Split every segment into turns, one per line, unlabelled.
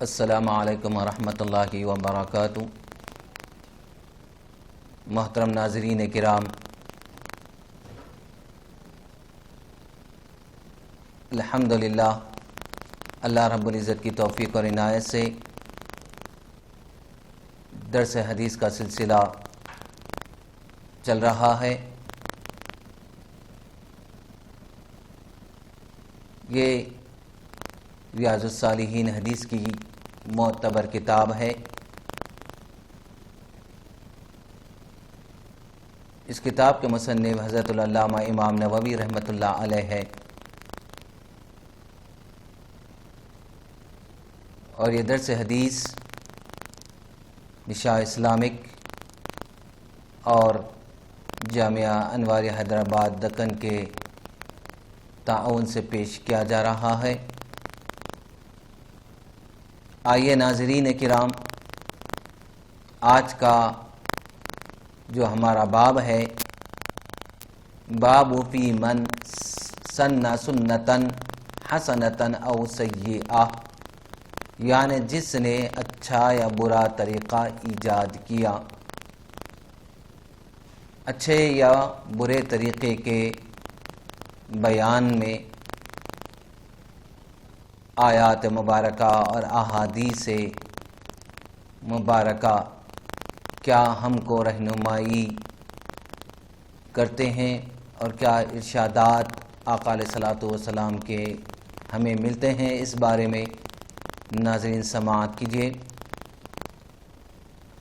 السلام علیکم ورحمۃ اللہ وبرکاتہ۔ محترم ناظرین کرام، الحمدللہ اللہ رب العزت کی توفیق اور عنایت سے درس حدیث کا سلسلہ چل رہا ہے۔ یہ ریاض الصالحین حدیث کی معتبر کتاب ہے۔ اس کتاب کے مصنف حضرت العلامہ امام نووی رحمۃ اللہ علیہ ہے، اور یہ درس حدیث نشاء اسلامک اور جامعہ انوار حیدرآباد دکن کے تعاون سے پیش کیا جا رہا ہے۔ آئیے ناظرین کرام، آج کا جو ہمارا باب ہے، باب فی من سن سنتن حسنتن او سیئہ، یعنی جس نے اچھا یا برا طریقہ ایجاد کیا، اچھے یا برے طریقے کے بیان میں آیات مبارکہ اور احادیث مبارکہ کیا ہم کو رہنمائی کرتے ہیں اور کیا ارشادات آقا علیہ الصلوۃ والسلام کے ہمیں ملتے ہیں، اس بارے میں ناظرین سماعت کیجیے۔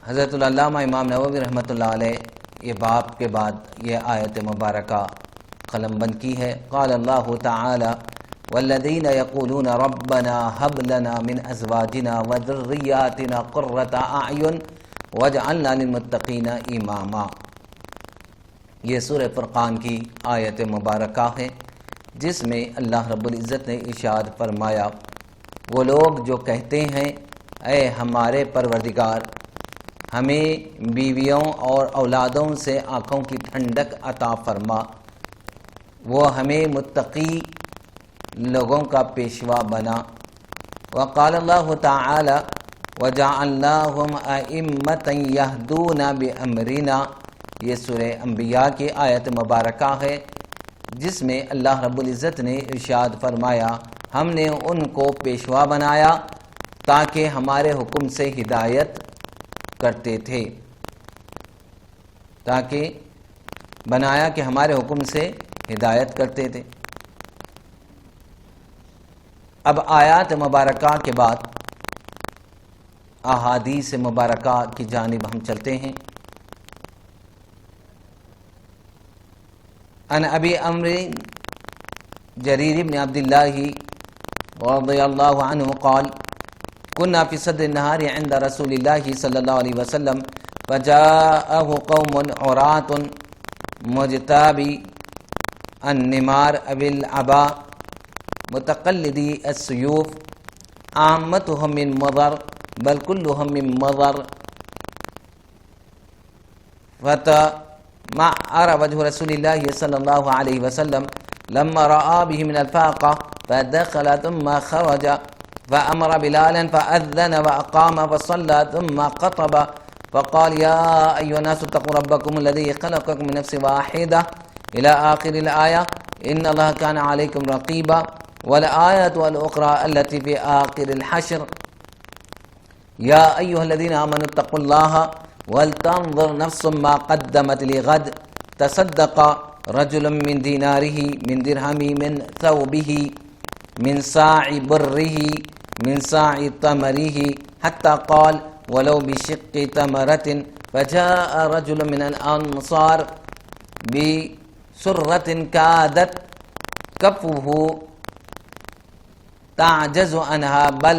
حضرت العلامہ امام نووی رحمۃ اللہ علیہ یہ باب کے بعد یہ آیت مبارکہ قلم بند کی ہے۔ قال اللہ تعالی والذین یقولون ربنا هب لنا من ازواجنا وذریاتنا قرۃ اعین واجعلنا للمتقین اماما۔ یہ سورہ فرقان کی آیت مبارکہ ہے، جس میں اللہ رب العزت نے ارشاد فرمایا، وہ لوگ جو کہتے ہیں اے ہمارے پروردگار ہمیں بیویوں اور اولادوں سے آنکھوں کی ٹھنڈک عطا فرما، وہ ہمیں متقی لوگوں کا پیشوا بنا۔ وقال اللہ تعالی وجعلناہم ائمۃ یہدون بامرنا، یہ سورہ انبیاء کی آیت مبارکہ ہے، جس میں اللہ رب العزت نے ارشاد فرمایا، ہم نے ان کو پیشوا بنایا تاکہ ہمارے حکم سے ہدایت کرتے تھے، تاکہ بنایا کہ ہمارے حکم سے ہدایت کرتے تھے۔ اب آیات مبارکہ کے بعد احادیث مبارکہ کی جانب ہم چلتے ہیں۔ عن ابی عمرو جریر بن عبد اللہ رضی اللہ عنہ قال كنا في صدر النهار عند رسول الله صلى الله عليه وسلم فجاءه قوم عراة مجتابي النمار أبي العباء متقلدي السيوف عامتهم من مضر بل كلهم من مضر، فتمعر وجه رسول الله صلى الله عليه وسلم لما رأى به من الفاقة فدخل ثم خرج فأمر بلالا فأذن وأقام فصلى ثم خطب فقال يا أيها الناس اتقوا ربكم الذي خلقكم من نفس واحدة إلى آخر الآية إن الله كان عليكم رقيبا، والآية الأخرى التي في آخر الحشر يا أيها الذين آمنوا اتقوا الله ولتنظر نفس ما قدمت لغد، تصدق رجل من ديناره من درهمه من ثوبه من ساع بره من ساع تمره حتى قال ولو بشق تمرة، فجاء رجل من الأنصار بسرة كادت كفه تعجز عنها بل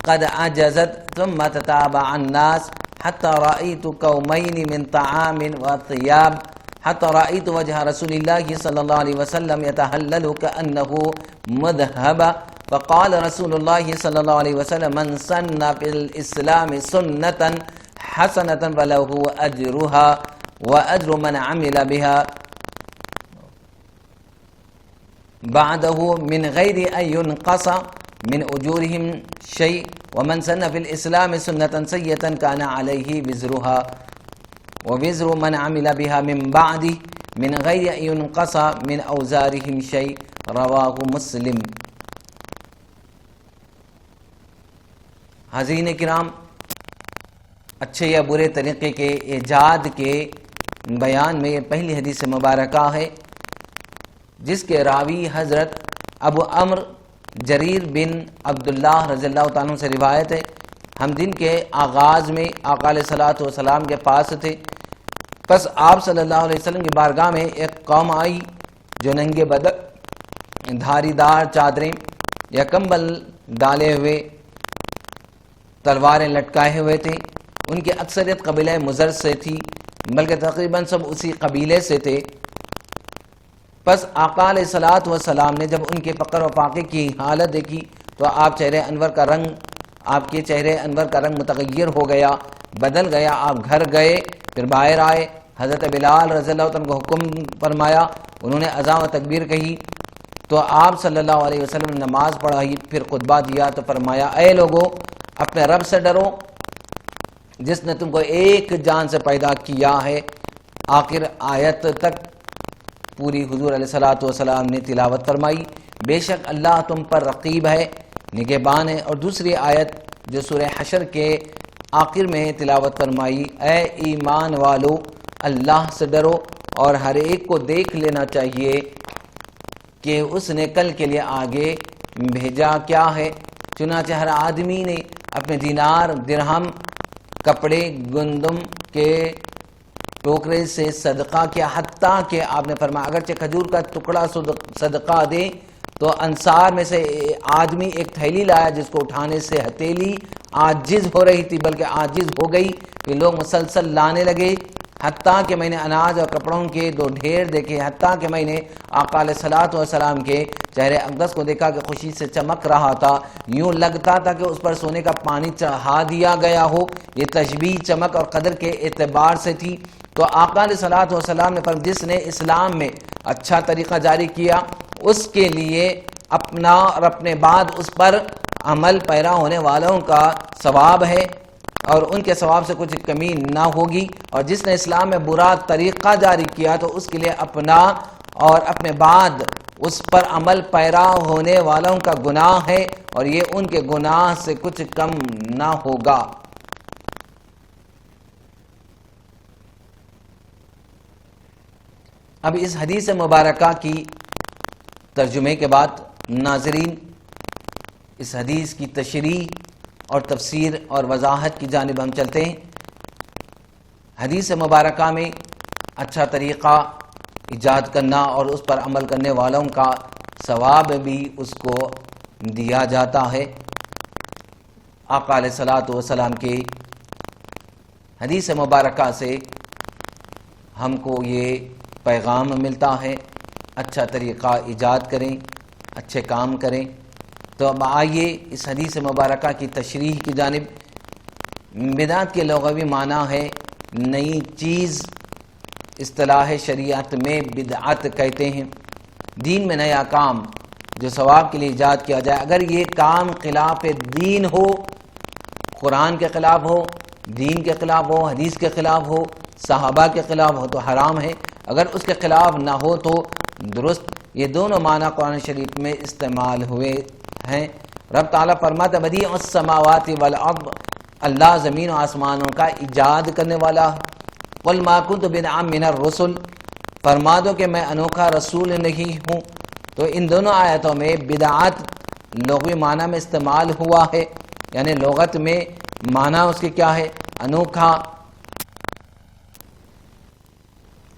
قد عجزت، ثم تتابع الناس حتى رأيت كومين من طعام وثياب، حتى رأيت وجه رسول الله صلى الله عليه وسلم يتهلل كأنه مذهب، فقال رسول الله صلى الله عليه وسلم من سن في الإسلام سنة حسنة فله أجرها وأجر من عمل بها بعده من غير أن ينقص من اجورهم شيء ومن سن في الاسلام سنة سيئة كان عليه وزرها ووزر من عمل بها من بعده من غير ان ينقص من اوزارهم شيء رواه مسلم۔ حاضرین کرام، اچھے یا برے طریقے کے ایجاد کے بیان میں یہ پہلی حدیث مبارکہ ہے جس کے راوی حضرت ابو عمر جریر بن عبداللہ رضی اللہ تعالیٰ عنہ سے روایت ہے۔ ہم دن کے آغاز میں آقا علیہ الصلوۃ والسلام کے پاس تھے، پس آپ صلی اللہ علیہ وسلم کی بارگاہ میں ایک قوم آئی جو ننگے بدن، دھاری دار چادریں یا کمبل ڈالے ہوئے، تلواریں لٹکائے ہوئے تھے۔ ان کی اکثریت قبیلہ مضر سے تھی، بلکہ تقریباً سب اسی قبیلے سے تھے۔ پس آقا علیہ الصلوۃ والسلام نے جب ان کے فقر و فاقے کی حالت دیکھی تو آپ کے چہرے انور کا رنگ متغیر ہو گیا، بدل گیا۔ آپ گھر گئے، پھر باہر آئے، حضرت بلال رضی اللہ عنہ کو حکم فرمایا، انہوں نے اذان و تکبیر کہی تو آپ صلی اللہ علیہ وسلم نے نماز پڑھائی، پھر خطبہ دیا تو فرمایا، اے لوگو، اپنے رب سے ڈرو جس نے تم کو ایک جان سے پیدا کیا ہے۔ آخر آیت تک پوری حضور علیہ الصلوۃ والسلام نے تلاوت فرمائی۔ بے شک اللہ تم پر رقیب ہے، نگہبان ہے۔ اور دوسری آیت جو سورہ حشر کے آخر میں تلاوت فرمائی، اے ایمان والو اللہ سے ڈرو اور ہر ایک کو دیکھ لینا چاہیے کہ اس نے کل کے لیے آگے بھیجا کیا ہے۔ چنانچہ ہر آدمی نے اپنے دینار، درہم، کپڑے، گندم کے ٹوکرے سے صدقہ کیا، حتیٰ کہ آپ نے فرمایا اگرچہ کھجور کا ٹکڑا صدقہ دے تو انصار میں سے آدمی ایک تھیلی لایا جس کو اٹھانے سے ہتھیلی عاجز ہو رہی تھی، بلکہ عاجز ہو گئی، پھر لوگ مسلسل لانے لگے، حتیٰ کہ میں نے اناج اور کپڑوں کے دو ڈھیر دیکھے، حتیٰ کہ میں نے آقا علیہ الصلوۃ والسلام کے چہرے اقدس کو دیکھا کہ خوشی سے چمک رہا تھا، یوں لگتا تھا کہ اس پر سونے کا پانی چڑھا دیا گیا ہو۔ یہ تشبیہ چمک اور قدر کے اعتبار سے تھی۔ تو آقا علیہ الصلوۃ والسلام نے فرمایا جس نے اسلام میں اچھا طریقہ جاری کیا اس کے لیے اپنا اور اپنے بعد اس پر عمل پیرا ہونے والوں کا ثواب ہے اور ان کے ثواب سے کچھ کمی نہ ہوگی، اور جس نے اسلام میں برا طریقہ جاری کیا تو اس کے لیے اپنا اور اپنے بعد اس پر عمل پیرا ہونے والوں کا گناہ ہے اور یہ ان کے گناہ سے کچھ کم نہ ہوگا۔ اب اس حدیث مبارکہ کی ترجمے کے بعد ناظرین اس حدیث کی تشریح اور تفسیر اور وضاحت کی جانب ہم چلتے ہیں۔ حدیث مبارکہ میں اچھا طریقہ ایجاد کرنا اور اس پر عمل کرنے والوں کا ثواب بھی اس کو دیا جاتا ہے۔ آقا علیہ الصلوۃ والسلام کے حدیث مبارکہ سے ہم کو یہ پیغام ملتا ہے، اچھا طریقہ ایجاد کریں، اچھے کام کریں۔ تو اب آئیے اس حدیث مبارکہ کی تشریح کی جانب۔ بدعت کے لغوی معنی ہے نئی چیز، اصطلاح شریعت میں بدعت کہتے ہیں۔ دین میں نیا کام جو ثواب کے لیے ایجاد کیا جائے، اگر یہ کام خلاف دین ہو، قرآن کے خلاف ہو، دین کے خلاف ہو، حدیث کے خلاف ہو، صحابہ کے خلاف ہو تو حرام ہے، اگر اس کے خلاف نہ ہو تو درست۔ یہ دونوں معنی قرآن شریف میں استعمال ہوئے ہیں۔ رب تعالیٰ فرماتا بدیع السماوات والارض، اللہ زمین و آسمانوں کا ایجاد کرنے والا ہے۔ قل ما کنت بدعا من الرسل، فرما دو کہ میں انوکھا رسول نہیں ہوں۔ تو ان دونوں آیتوں میں بدعت لغوی معنی میں استعمال ہوا ہے، یعنی لغت میں معنی اس کے کیا ہے؟ انوکھا۔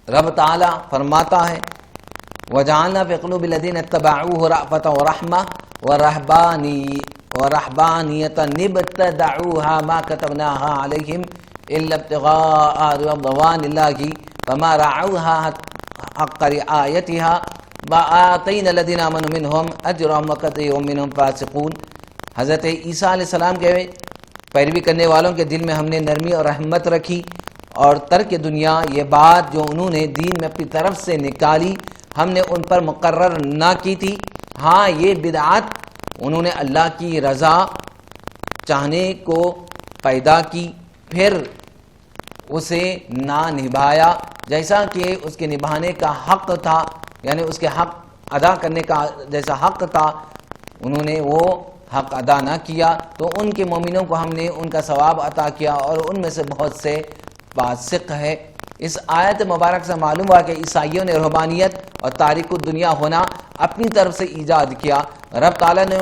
رب تعالیٰ فرماتا ہے وَجَعَلْنَا فِي قُلُوبِ الَّذِينَ اتَّبَعُوهُ رَأْفَةً وَرَحْمَةً وَرَهْبَانِيَّةً ابْتَدَعُوهَا مَا كَتَبْنَاهَا عَلَيْهِمْ إِلَّا ابْتِغَاءَ رِضْوَانِ اللَّهِ فَمَا رَعَوْهَا حَقَّ رِعَایَتِهَا وَآتَيْنَا الَّذِينَ آمَنُوا مِنْهُمْ أَجْرَهُمْ وَكَثِيرٌ مِنْهُمْ فَاسِقُونَ۔ حضرت عیسیٰ علیہ السلام کے پیروی کرنے والوں کے دل میں ہم نے نرمی اور رحمت رکھی، اور ترک دنیا یہ بات جو انہوں نے دین میں اپنی طرف سے نکالی ہم نے ان پر مقرر نہ کی تھی۔ ہاں یہ بدعت انہوں نے اللہ کی رضا چاہنے کو پیدا کی، پھر اسے نہ نبھایا جیسا کہ اس کے نبھانے کا حق تھا، یعنی اس کے حق ادا کرنے کا جیسا حق تھا انہوں نے وہ حق ادا نہ کیا، تو ان کے مومنوں کو ہم نے ان کا ثواب عطا کیا اور ان میں سے بہت سے فاسق ہے۔ اس آیت مبارک سے معلوم ہوا کہ عیسائیوں نے رہبانیت اور تارک الدنیا ہونا اپنی طرف سے ایجاد کیا، رب تعالیٰ نے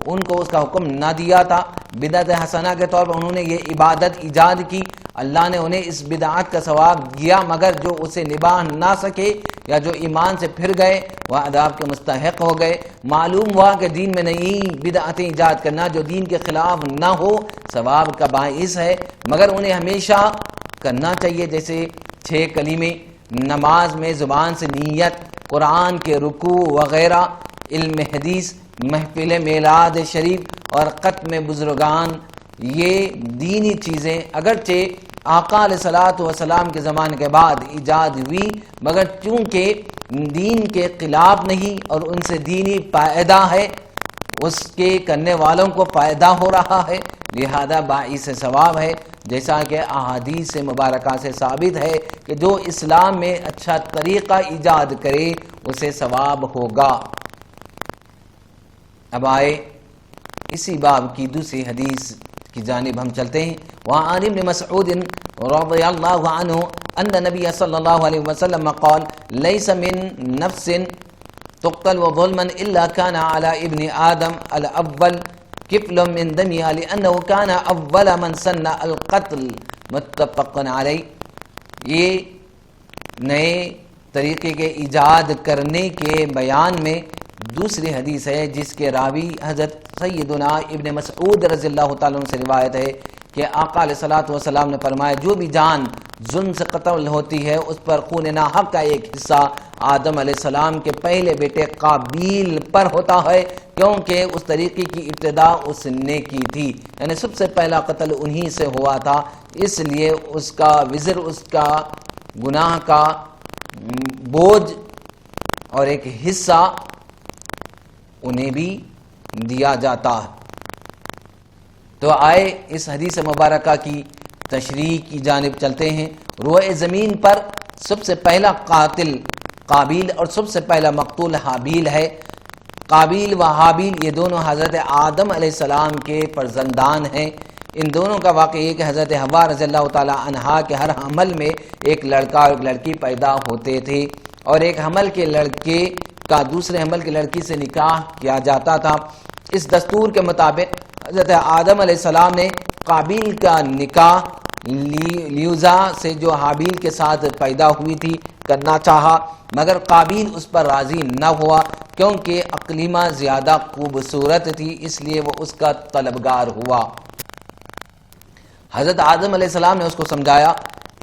ان کو اس کا حکم نہ دیا تھا۔ بدعت حسنہ کے طور پر انہوں نے یہ عبادت ایجاد کی، اللہ نے انہیں اس بدعت کا ثواب دیا، مگر جو اسے نبھا نہ سکے یا جو ایمان سے پھر گئے وہ عذاب کے مستحق ہو گئے۔ معلوم ہوا کہ دین میں نئی بدعتیں ایجاد کرنا جو دین کے خلاف نہ ہو ثواب کا باعث ہے، مگر انہیں ہمیشہ کرنا چاہیے، جیسے 6 کلمے، نماز میں زبان سے نیت، قرآن کے رکوع وغیرہ، علم حدیث، محفل میلاد شریف اور ختم بزرگان، یہ دینی چیزیں اگرچہ آقا علیہ الصلوۃ والسلام کے زمانے کے بعد ایجاد ہوئی، مگر چونکہ دین کے خلاف نہیں اور ان سے دینی فائدہ ہے، اس کے کرنے والوں کو فائدہ ہو رہا ہے، لہذا باعث ثواب ہے، جیسا کہ احادیث مبارکہ سے ثابت ہے کہ جو اسلام میں اچھا طریقہ ایجاد کرے اسے ثواب ہوگا۔ اب آئے اسی باب کی دوسری حدیث کی جانب ہم چلتے ہیں۔ وعن ابن مسعود رضی اللہ عنہ ان نبی صلی اللہ علیہ وسلم قال لیس من نفس تقتل ظلما الا كان على ابن آدم الاول کفل من دمها لانه كان اول من سن القتل، متفق علیہ۔ یہ نئے طریقے کے ایجاد کرنے کے بیان میں دوسری حدیث ہے جس کے راوی حضرت سیدنا ابن مسعود رضی اللہ تعالیٰ عنہ سے روایت ہے کہ آقا علیہ الصلوۃ والسلام نے فرمایا جو بھی جان ظلم سے قتل ہوتی ہے اس پر خون ناحق کا ایک حصہ آدم علیہ السلام کے پہلے بیٹے قابیل پر ہوتا ہے، کیونکہ اس طریقے کی ابتدا اس نے کی تھی، یعنی سب سے پہلا قتل انہی سے ہوا تھا، اس لیے اس کا وزر، اس کا گناہ کا بوجھ اور ایک حصہ انہیں بھی دیا جاتا ہے۔ تو آئے اس حدیث مبارکہ کی تشریح کی جانب چلتے ہیں۔ روئے زمین پر سب سے پہلا قاتل قابیل اور سب سے پہلا مقتول حابیل ہے۔ قابیل و حابیل یہ دونوں حضرت آدم علیہ السلام کے فرزندان ہیں۔ ان دونوں کا واقعہ یہ کہ حضرت حوا رضی اللہ تعالی عنہا کے ہر حمل میں ایک لڑکا اور ایک لڑکی پیدا ہوتے تھے، اور ایک حمل کے لڑکے کا دوسرے حمل کی لڑکی سے نکاح کیا جاتا تھا۔ اس دستور کے مطابق حضرت آدم علیہ السلام نے قابیل کا نکاح لیوزا سے جو حابیل کے ساتھ پیدا ہوئی تھی کرنا چاہا، مگر قابیل اس پر راضی نہ ہوا کیونکہ اقلیمہ زیادہ خوبصورت تھی، اس لیے وہ اس کا طلبگار ہوا۔ حضرت آدم علیہ السلام نے اس کو سمجھایا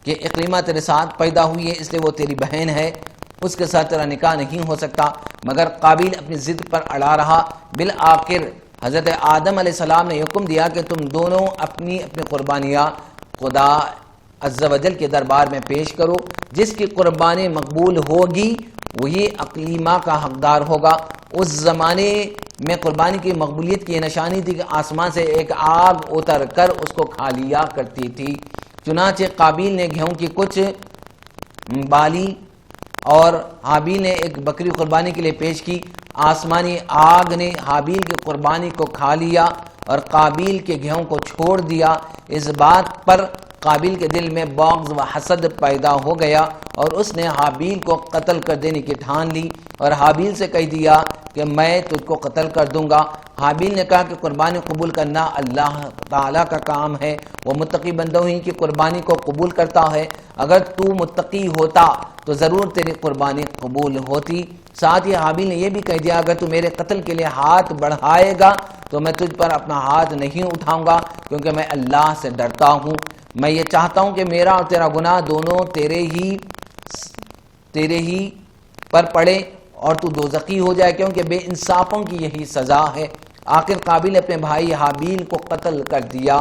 کہ اقلیمہ تیرے ساتھ پیدا ہوئی ہے، اس لیے وہ تیری بہن ہے، اس کے ساتھ تیرا نکاح نہیں ہو سکتا، مگر قابیل اپنی ضد پر اڑا رہا۔ بالآخر حضرت آدم علیہ السلام نے حکم دیا کہ تم دونوں اپنی اپنی قربانیاں خدا عز و جل کے دربار میں پیش کرو، جس کی قربانی مقبول ہوگی وہی اقلیمہ کا حقدار ہوگا۔ اس زمانے میں قربانی کی مقبولیت کی یہ نشانی تھی کہ آسمان سے ایک آگ اتر کر اس کو کھا لیا کرتی تھی۔ چنانچہ قابیل نے گیہوں کی کچھ بالی اور حابیل نے ایک بکری قربانی کے لیے پیش کی۔ آسمانی آگ نے حابیل کی قربانی کو کھا لیا اور قابیل کے گیہوں کو چھوڑ دیا۔ اس بات پر قابیل کے دل میں بغض و حسد پیدا ہو گیا اور اس نے حابیل کو قتل کر دینے کی ٹھان لی اور حابیل سے کہہ دیا کہ میں تجھ کو قتل کر دوں گا۔ حابیل نے کہا کہ قربانی قبول کرنا اللہ تعالیٰ کا کام ہے، وہ متقی بندوں ہی کی قربانی کو قبول کرتا ہے، اگر تو متقی ہوتا تو ضرور تیری قربانی قبول ہوتی۔ ساتھ ہی حابیل نے یہ بھی کہہ دیا اگر تو میرے قتل کے لیے ہاتھ بڑھائے گا تو میں تجھ پر اپنا ہاتھ نہیں اٹھاؤں گا، کیونکہ میں اللہ سے ڈرتا ہوں۔ میں یہ چاہتا ہوں کہ میرا اور تیرا گناہ دونوں تیرے ہی پر پڑے اور تو دوزخی ہو جائے، کیونکہ بے انصافوں کی یہی سزا ہے۔ آخر قابیل نے اپنے بھائی حابیل کو قتل کر دیا۔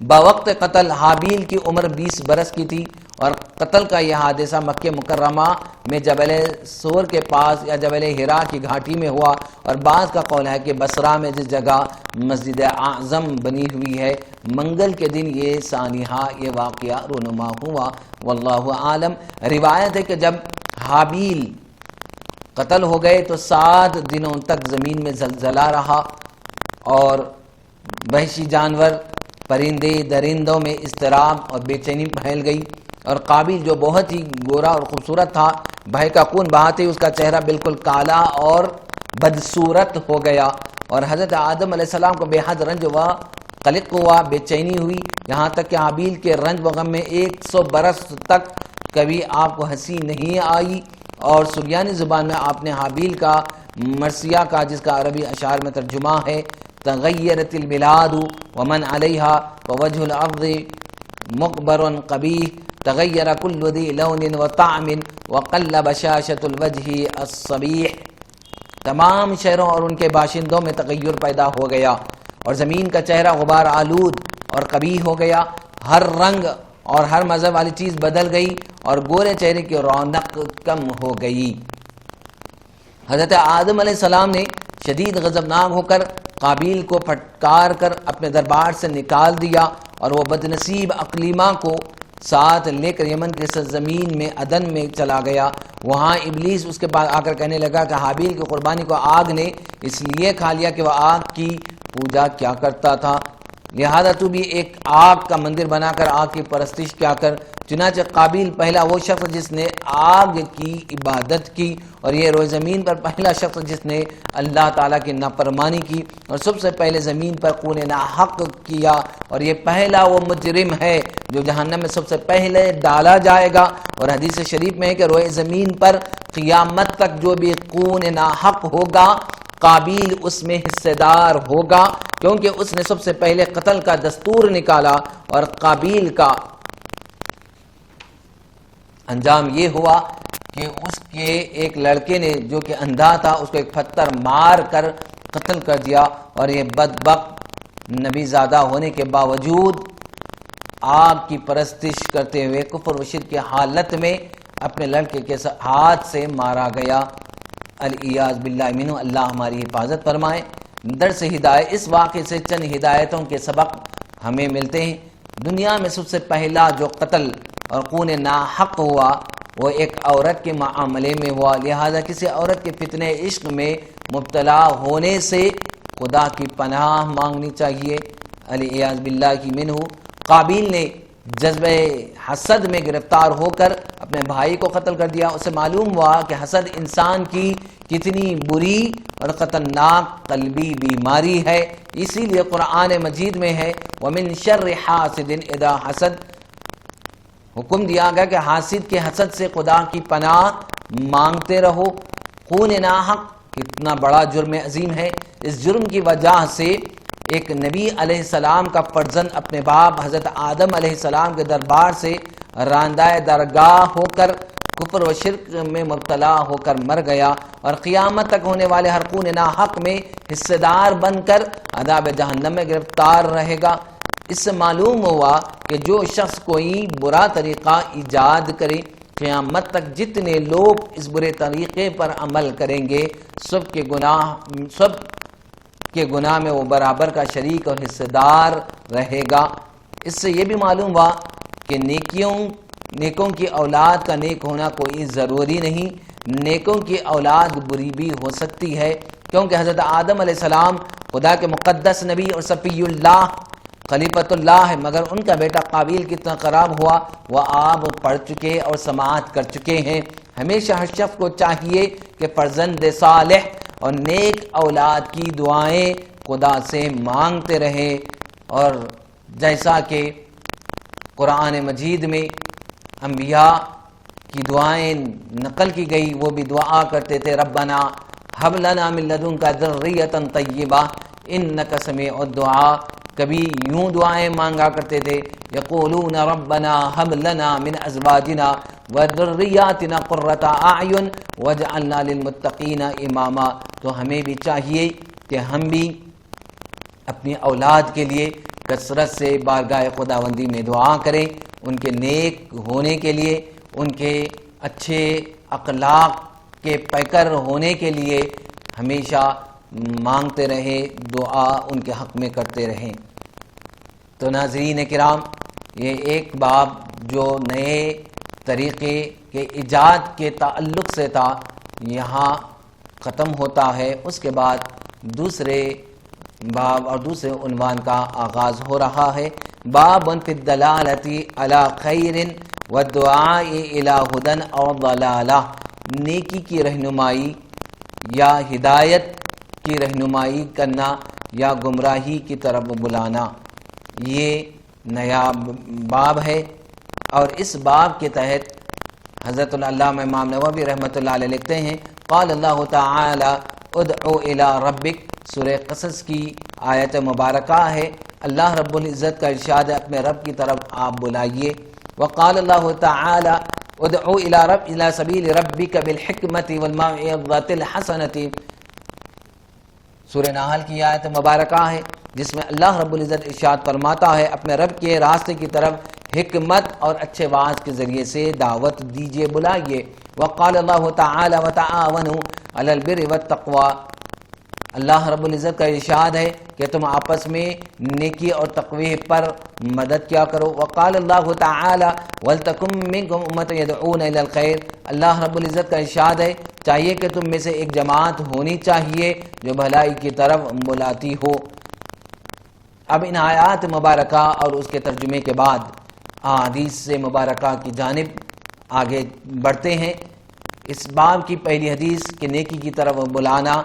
بوقت قتل حابیل کی عمر 20 برس کی تھی اور قتل کا یہ حادثہ مکہ مکرمہ میں جبل سور کے پاس یا جبل حرا کی گھاٹی میں ہوا، اور بعض کا قول ہے کہ بصرہ میں جس جگہ مسجد اعظم بنی ہوئی ہے، منگل کے دن یہ سانحہ یہ واقعہ رونما ہوا، واللہ عالم۔ روایت ہے کہ جب حابیل قتل ہو گئے تو 7 دنوں تک زمین میں زلزلہ رہا، اور وحشی جانور پرندے درندوں میں اضطراب اور بے چینی پھیل گئی، اور قابیل جو بہت ہی گورا اور خوبصورت تھا، بھائی کا خون بہاتے ہی اس کا چہرہ بالکل کالا اور بدصورت ہو گیا، اور حضرت آدم علیہ السلام کو بے حد رنج ہوا، قلق ہوا، بے چینی ہوئی، یہاں تک کہ حابیل کے رنج و غم میں 100 برس تک کبھی آپ کو ہنسی نہیں آئی، اور سریانی زبان میں آپ نے حابیل کا مرثیہ کا، جس کا عربی اشعار میں ترجمہ ہے، تغیرت البلاد ومن علیہا ووجہ الارض مقبر قبیح تغیر کل ذی لون وطعم وقل بشاشۃ الوجہ الصبیح۔ تمام شہروں اور ان کے باشندوں میں تغیر پیدا ہو گیا، اور زمین کا چہرہ غبار آلود اور قبیح ہو گیا، ہر رنگ اور ہر مذہب والی چیز بدل گئی، اور گورے چہرے کی رونق کم ہو گئی۔ حضرت آدم علیہ السلام نے شدید غضبناک ہو کر قابیل کو پھٹکار کر اپنے دربار سے نکال دیا، اور وہ بدنصیب اقلیمہ کو ساتھ لے کر یمن کے سرزمین میں عدن میں چلا گیا۔ وہاں ابلیس اس کے پاس آ کر کہنے لگا کہ حابیل کی قربانی کو آگ نے اس لیے کھا لیا کہ وہ آگ کی پوجا کیا کرتا تھا، لہذا تو بھی ایک آگ کا مندر بنا کر آگ کی پرستش کیا کر۔ چنانچہ قابیل پہلا وہ شخص جس نے آگ کی عبادت کی، اور یہ روئے زمین پر پہلا شخص جس نے اللہ تعالیٰ کی نافرمانی کی، اور سب سے پہلے زمین پر خون ناحق کیا، اور یہ پہلا وہ مجرم ہے جو جہنم میں سب سے پہلے ڈالا جائے گا۔ اور حدیث شریف میں ہے کہ روئے زمین پر قیامت تک جو بھی خون ناحق ہوگا قابیل اس میں حصے دار ہوگا، کیونکہ اس نے سب سے پہلے قتل کا دستور نکالا، اور قابیل کا انجام یہ ہوا کہ اس کے ایک لڑکے نے جو کہ اندھا تھا اس کو ایک پتھر مار کر قتل کر دیا، اور یہ بدبخت نبی زادہ ہونے کے باوجود آگ کی پرستش کرتے ہوئے کفر و شرک کی حالت میں اپنے لڑکے کے ہاتھ سے مارا گیا، الیاذ باللہ منہ۔ اللہ ہماری حفاظت فرمائے۔ درس ہدایت، اس واقعے سے چند ہدایتوں کے سبق ہمیں ملتے ہیں۔ دنیا میں سب سے پہلا جو قتل اور خون ناحق ہوا وہ ایک عورت کے معاملے میں ہوا، لہذا کسی عورت کے فتنہ عشق میں مبتلا ہونے سے خدا کی پناہ مانگنی چاہیے، الیاذ باللہ کی منہ۔ قابیل نے جذبہ حسد میں گرفتار ہو کر اپنے بھائی کو قتل کر دیا۔ اسے معلوم ہوا کہ حسد انسان کی کتنی بری اور خطرناک قلبی بیماری ہے، اسی لیے قرآن مجید میں ہے وَمِن شَرِّ حَاسِدٍ اِذَا حَسَد، حکم دیا گیا کہ حاسد کے حسد سے خدا کی پناہ مانگتے رہو۔ خون ناحق کتنا بڑا جرم عظیم ہے، اس جرم کی وجہ سے ایک نبی علیہ السلام کا فرزند اپنے باپ حضرت آدم علیہ السلام کے دربار سے راندہ درگاہ ہو کر کفر و شرک میں مبتلا ہو کر مر گیا، اور قیامت تک ہونے والے ہر خون ناحق میں حصے دار بن کر عذاب جہنم میں گرفتار رہے گا۔ اس سے معلوم ہوا کہ جو شخص کوئی برا طریقہ ایجاد کرے، قیامت تک جتنے لوگ اس برے طریقے پر عمل کریں گے سب کے گناہ میں وہ برابر کا شریک اور حصے دار رہے گا۔ اس سے یہ بھی معلوم ہوا کہ نیکوں کی اولاد کا نیک ہونا کوئی ضروری نہیں، نیکوں کی اولاد بری بھی ہو سکتی ہے، کیونکہ حضرت آدم علیہ السلام خدا کے مقدس نبی اور صفی اللہ خلیفۃ اللہ ہے، مگر ان کا بیٹا قابیل کتنا خراب ہوا وہ آپ پڑھ چکے اور سماعت کر چکے ہیں۔ ہمیشہ ہر شخص کو چاہیے کہ فرزند صالح اور نیک اولاد کی دعائیں خدا سے مانگتے رہے، اور جیسا کہ قرآن مجید میں انبیاء کی دعائیں نقل کی گئی، وہ بھی دعا کرتے تھے ربنا ہب لنا من لدنک ذریۃ طیبہ انک سمیع الدعاء۔ کبھی یوں دعائیں مانگا کرتے تھے یقولون ربنا ہب لنا من ازواجنا وذریاتنا قرۃ اعین واجعلنا للمتقین اماما۔ تو ہمیں بھی چاہیے کہ ہم بھی اپنی اولاد کے لیے کثرت سے بارگاہ خداوندی میں دعا کریں، ان کے نیک ہونے کے لیے، ان کے اچھے اخلاق کے پیکر ہونے کے لیے ہمیشہ مانگتے رہیں، دعا ان کے حق میں کرتے رہیں۔ تو ناظرین کرام، یہ ایک باب جو نئے طریقے کے ایجاد کے تعلق سے تھا یہاں ختم ہوتا ہے۔ اس کے بعد دوسرے باب اور دوسرے عنوان کا آغاز ہو رہا ہے، باب فی الدلالۃ علی خیر والدعاء الی ہدی او ضلالہ، نیکی کی رہنمائی یا ہدایت کی رہنمائی کرنا یا گمراہی کی طرف بلانا۔ یہ نیا باب ہے، اور اس باب کے تحت حضرت العلامہ امام نووی رحمۃ اللہ علیہ لکھتے ہیں، قال اللہ تعالی ادعو الی ربک، سورہ قصص کی آیت مبارکہ ہے۔ اللہ رب العزت کا ارشاد ہے اپنے رب کی طرف آپ بلائیے۔ وقال اللہ تعالی ادعو الی سبیل ربک بالحکمت والموعظۃ الحسنۃ، سورہ نحل کی آیت مبارکہ ہے جس میں اللہ رب العزت ارشاد فرماتا ہے اپنے رب کے راستے کی طرف حکمت اور اچھے واعظ کے ذریعے سے دعوت دیجیے، بلائیے۔ وقال اللہ تعالی وتعاونوا علی البر والتقوی، اللہ رب العزت کا ارشاد ہے کہ تم آپس میں نیکی اور تقوی پر مدد کیا کرو۔ وقال اللہ تعالی ولتکن منکم امۃ یدعون الی الخیر، اللہ رب العزت کا ارشاد ہے چاہیے کہ تم میں سے ایک جماعت ہونی چاہیے جو بھلائی کی طرف بلاتی ہو۔ اب ان آیات مبارکہ اور اس کے ترجمے کے بعد احادیث سے مبارکہ کی جانب آگے بڑھتے ہیں۔ اس باب کی پہلی حدیث کہ نیکی کی طرف بلانا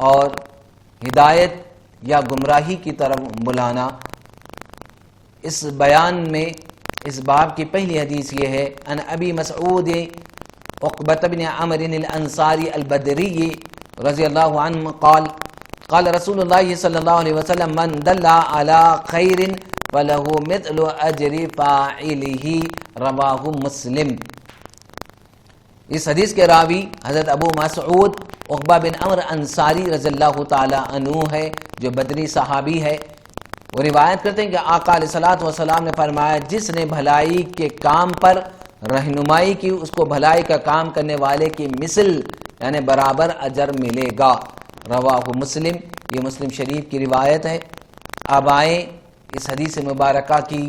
اور ہدایت یا گمراہی کی طرف بلانا، اس بیان میں اس باب کی پہلی حدیث یہ ہے، ان ابی مسعود عقبۃ بن عمرو الانصاری البدری رضی اللہ عنہ قال قال رسول اللہ صلی اللہ علیہ وسلم من دل علی خیر فلہ مثل اجر فاعلہ، رواہ مسلم۔ اس حدیث کے راوی حضرت ابو مسعود عقبہ بن عمرو انصاری رضی اللہ تعالی عنہ ہے جو بدری صحابی ہے۔ وہ روایت کرتے ہیں کہ آقا علیہ الصلوۃ والسلام نے فرمایا جس نے بھلائی کے کام پر رہنمائی کی اس کو بھلائی کا کام کرنے والے کی مثل یعنی برابر اجر ملے گا، رواہ مسلم، یہ مسلم شریف کی روایت ہے۔ اب آئیں اس حدیث مبارکہ کی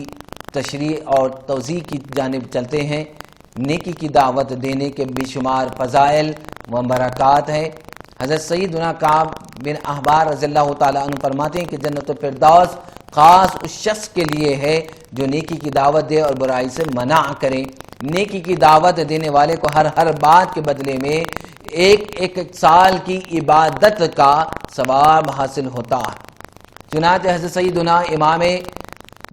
تشریح اور توضیح کی جانب چلتے ہیں۔ نیکی کی دعوت دینے کے بے شمار فضائل و برکات ہیں۔ حضرت سیدنا کعب بن احبار رضی اللہ تعالیٰ عنہ فرماتے ہیں کہ جنت الفردوس خاص اس شخص کے لیے ہے جو نیکی کی دعوت دے اور برائی سے منع کرے۔ نیکی کی دعوت دینے والے کو ہر بات کے بدلے میں ایک سال کی عبادت کا ثواب حاصل ہوتا ہے۔ چنانچہ حضرت سیدنا امام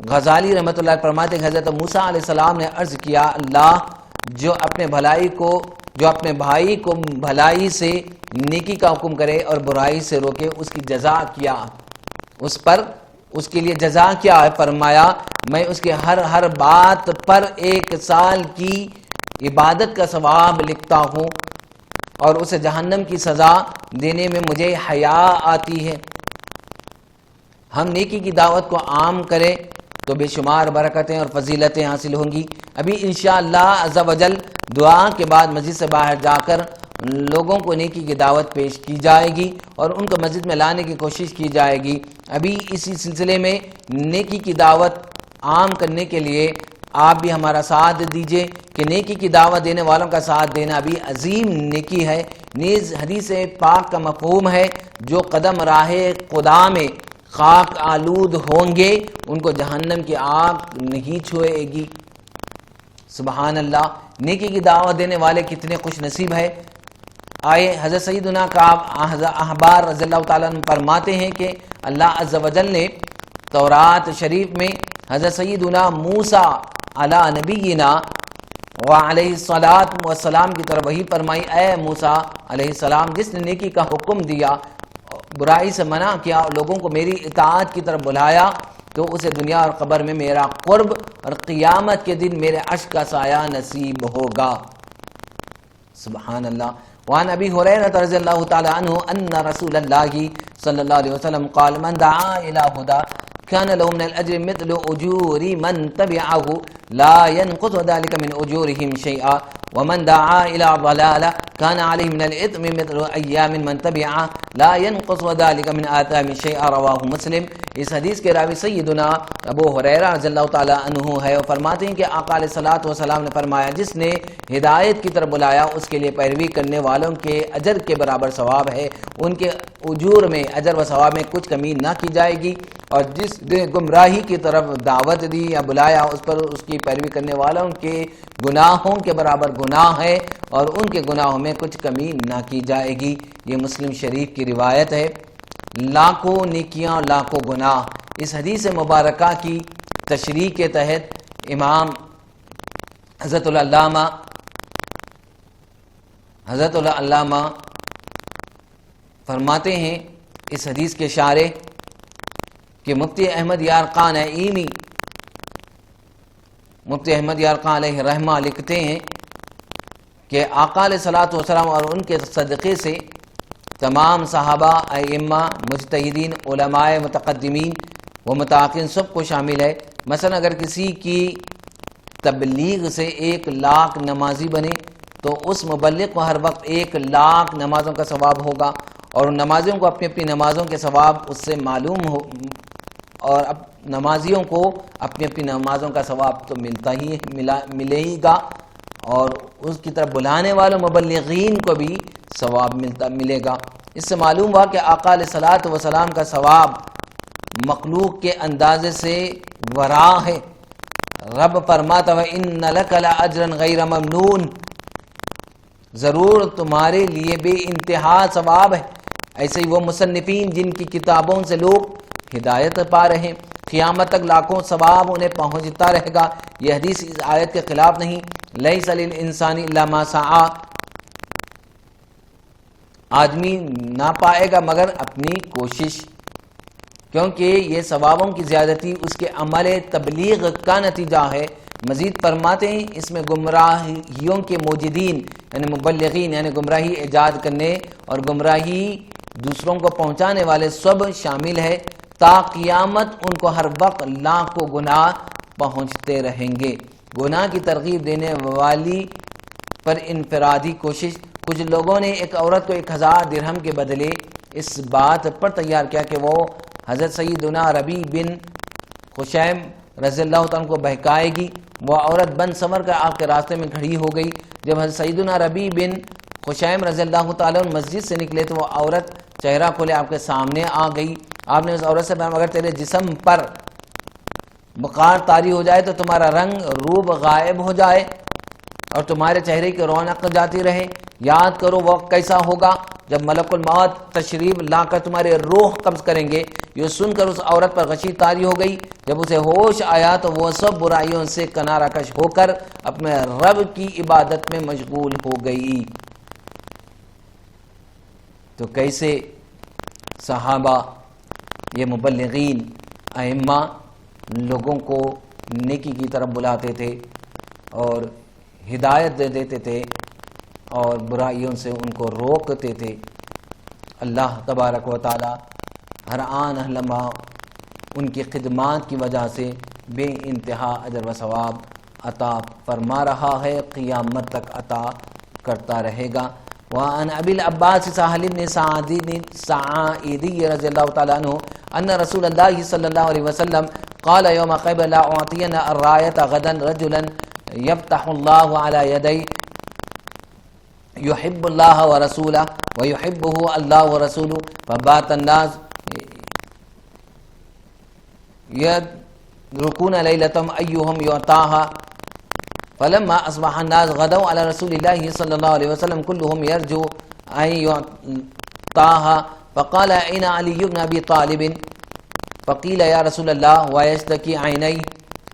غزالی رحمۃ اللہ فرماتے ہیں کہ حضرت موسیٰ علیہ السلام نے عرض کیا اللہ جو اپنے بھائی کو بھلائی سے نیکی کا حکم کرے اور برائی سے روکے اس کی جزا کیا، اس کے لیے جزا کیا ہے؟ فرمایا میں اس کے ہر بات پر 1 سال کی عبادت کا ثواب لکھتا ہوں اور اسے جہنم کی سزا دینے میں مجھے حیا آتی ہے۔ ہم نیکی کی دعوت کو عام کریں تو بے شمار برکتیں اور فضیلتیں حاصل ہوں گی۔ ابھی انشاءاللہ عز و جل دعا کے بعد مسجد سے باہر جا کر لوگوں کو نیکی کی دعوت پیش کی جائے گی اور ان کو مسجد میں لانے کی کوشش کی جائے گی۔ ابھی اسی سلسلے میں نیکی کی دعوت عام کرنے کے لیے آپ بھی ہمارا ساتھ دیجئے کہ نیکی کی دعوت دینے والوں کا ساتھ دینا بھی عظیم نیکی ہے۔ نیز حدیث پاک کا مفہوم ہے جو قدم راہ خدا میں خاک آلود ہوں گے ان کو جہنم کی آگ نہیں چھوئے گی۔ سبحان اللہ، نیکی کی دعوت دینے والے کتنے خوش نصیب ہے۔ آئے حضرت سیدنا کعب احبار رضی اللہ تعالیٰ عنہ فرماتے ہیں کہ اللہ عز و جل نے تورات شریف میں حضرت سیدنا موسیٰ علی نبینا وعلیہ الصلاۃ والسلام کی طرف وحی فرمائی، اے موسیٰ علیہ السلام جس نے نیکی کا حکم دیا، برائی سے منع کیا اور لوگوں کو میری اطاعت کی طرف بلایا تو اسے دنیا اور قبر میں میرا قرب اور قیامت کے دن میرے عرش کا سایہ نصیب ہوگا۔ سبحان اللہ۔ وعن ابی ہریرہ رضی اللہ تعالی عنہ ان رسول اللہ صلی اللہ علیہ وسلم قال من دعا الى ہدی كان له من الأجر مثل أجور من تبعه لا ينقص ذلك من أجورهم شيئا ومن دعا إلى ضلالة كان عليه من الإثم مثل أيام من تبعه لا ينقص ذلك من آثام شيئا رواه مسلم۔ اس حدیث کے راوی سیدنا ابو ہریرہ رضی اللہ تعالی عنہ ہے، اور فرماتے ہیں کہ آقا علیہ الصلوۃ والسلام نے فرمایا جس نے ہدایت کی طرف بلایا اس کے لیے پیروی کرنے والوں کے اجر کے برابر ثواب ہے، ان کے اجور میں اجر و ثواب میں کچھ کمی نہ کی جائے گی، اور جس نے گمراہی کی طرف دعوت دی یا بلایا اس پر اس کی پیروی کرنے والوں کے گناہوں کے برابر گناہ ہے اور ان کے گناہوں میں کچھ کمی نہ کی جائے گی۔ یہ مسلم شریف کی روایت ہے۔ لاکھوں نیکیاں لاکھوں گناہ، اس حدیث مبارکہ کی تشریح کے تحت امام حضرت العلامہ فرماتے ہیں اس حدیث کے شارح کہ مفتی احمد یارقان نعیمی، مفتی احمد یارقان علیہ رحمہ لکھتے ہیں کہ آقا علیہ الصلوۃ والسلام اور ان کے صدقے سے تمام صحابہ، ائمہ، مجتہدین، علماء متقدمین و متأخرین سب کو شامل ہے۔ مثلا اگر کسی کی تبلیغ سے 1,00,000 نمازی بنے تو اس مبلغ کو ہر وقت 1,00,000 نمازوں کا ثواب ہوگا، اور نمازیوں کو اپنی اپنی نمازوں کے ثواب اس سے معلوم ہو، اور اب نمازیوں کو اپنی اپنی نمازوں کا ثواب تو ملے ہی گا، اور اس کی طرف بلانے والوں مبلغین کو بھی ثواب ملے گا۔ اس سے معلوم ہوا کہ آقا علیہ الصلوۃ والسلام کا ثواب مخلوق کے اندازے سے ورا ہے۔ رب فرماتا وَإِنَّ لَكَ لَأَجْرًا غَيْرَ مَمْنُونٍ، ضرور تمہارے لیے بے انتہا ثواب ہے۔ ایسے ہی وہ مصنفین جن کی کتابوں سے لوگ ہدایت پا رہے ہیں، قیامت تک لاکھوں ثواب انہیں پہنچتا رہے گا۔ یہ حدیث اس آیت کے خلاف نہیں۔ لیس للانسان الا ما سعی، آدمی نہ پائے گا مگر اپنی کوشش، کیونکہ یہ ثوابوں کی زیادتی اس کے عمل تبلیغ کا نتیجہ ہے۔ مزید فرماتے ہیں اس میں گمراہیوں کے موجدین یعنی مبلغین، یعنی گمراہی ایجاد کرنے اور گمراہی دوسروں کو پہنچانے والے سب شامل ہے، تا قیامت ان کو ہر وقت لاکھوں گناہ پہنچتے رہیں گے۔ گناہ کی ترغیب دینے والی پر انفرادی کوشش، کچھ لوگوں نے ایک عورت کو 1,000 درہم کے بدلے اس بات پر تیار کیا کہ وہ حضرت سیدنا ربیع بن خثیم رضی اللہ تعالیٰ کو بہکائے گی۔ وہ عورت بن سنور کر آپ کے راستے میں کھڑی ہو گئی۔ جب حضرت سیدنا ربیع بن خثیم رضی اللہ تعالیٰ مسجد سے نکلے تو وہ عورت چہرہ کھولے آپ کے سامنے آ گئی۔ آپ نے اس عورت سے فرمایا اگر تیرے جسم پر بخار طاری ہو جائے تو تمہارا رنگ روب غائب ہو جائے اور تمہارے چہرے کی رونق جاتی رہے، یاد کرو وقت کیسا ہوگا جب ملک الموت تشریف لا کر تمہارے روح قبض کریں گے۔ یہ سن کر اس عورت پر غشی طاری ہو گئی۔ جب اسے ہوش آیا تو وہ سب برائیوں سے کنارہ کش ہو کر اپنے رب کی عبادت میں مشغول ہو گئی۔ تو کیسے صحابہ، یہ مبلغین، ائمہ لوگوں کو نیکی کی طرف بلاتے تھے اور ہدایت دے دیتے تھے اور برائیوں سے ان کو روکتے تھے۔ اللہ تبارک و تعالی ہر آن ہر لمحہ ان کی خدمات کی وجہ سے بے انتہا اجر و ثواب عطا فرما رہا ہے، قیامت تک عطا کرتا رہے گا۔ وعن ابی العباس سہل بن سعیدی رضی اللہ تعالیٰ عنہ ان رسول اللہ صلی اللہ علیہ وسلم قال یوم خیبر لا اعطین الرایۃ غدا رجلا یفتح اللہ علی یدی يحب الله ورسوله ويحبه الله ورسوله فبات الناس يدركون ليلتهم أيهم يعطاها فلما أصبح الناس غدوا على رسول الله صلى الله عليه وسلم كلهم يرجو أن يعطاها فقال أين علي بن أبي طالب فقيل يا رسول الله ويشتكي عينيه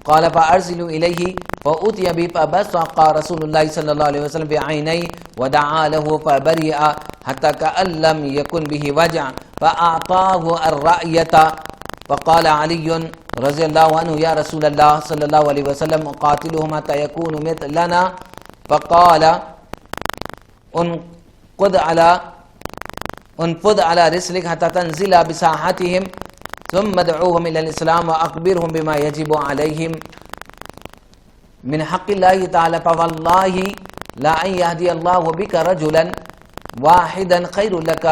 قال فأرسلوا إليه فأتي به فبصق رسول الله صلى الله عليه وسلم بعينيه ودعا له فبرئ حتى كأن لم يكن به وجع فأعطاه الرأية فقال علي رضي الله عنه يا رسول الله صلى الله عليه وسلم قاتلهم حتى يكونوا مثلنا فقال انفض على رسلك حتى تنزل بساحتهم ثم ادعوهم الى الاسلام واخبرهم بما يجب عليهم من حق الله تعالى فوالله لا ان يهدي الله بك رجلا واحدا خير لك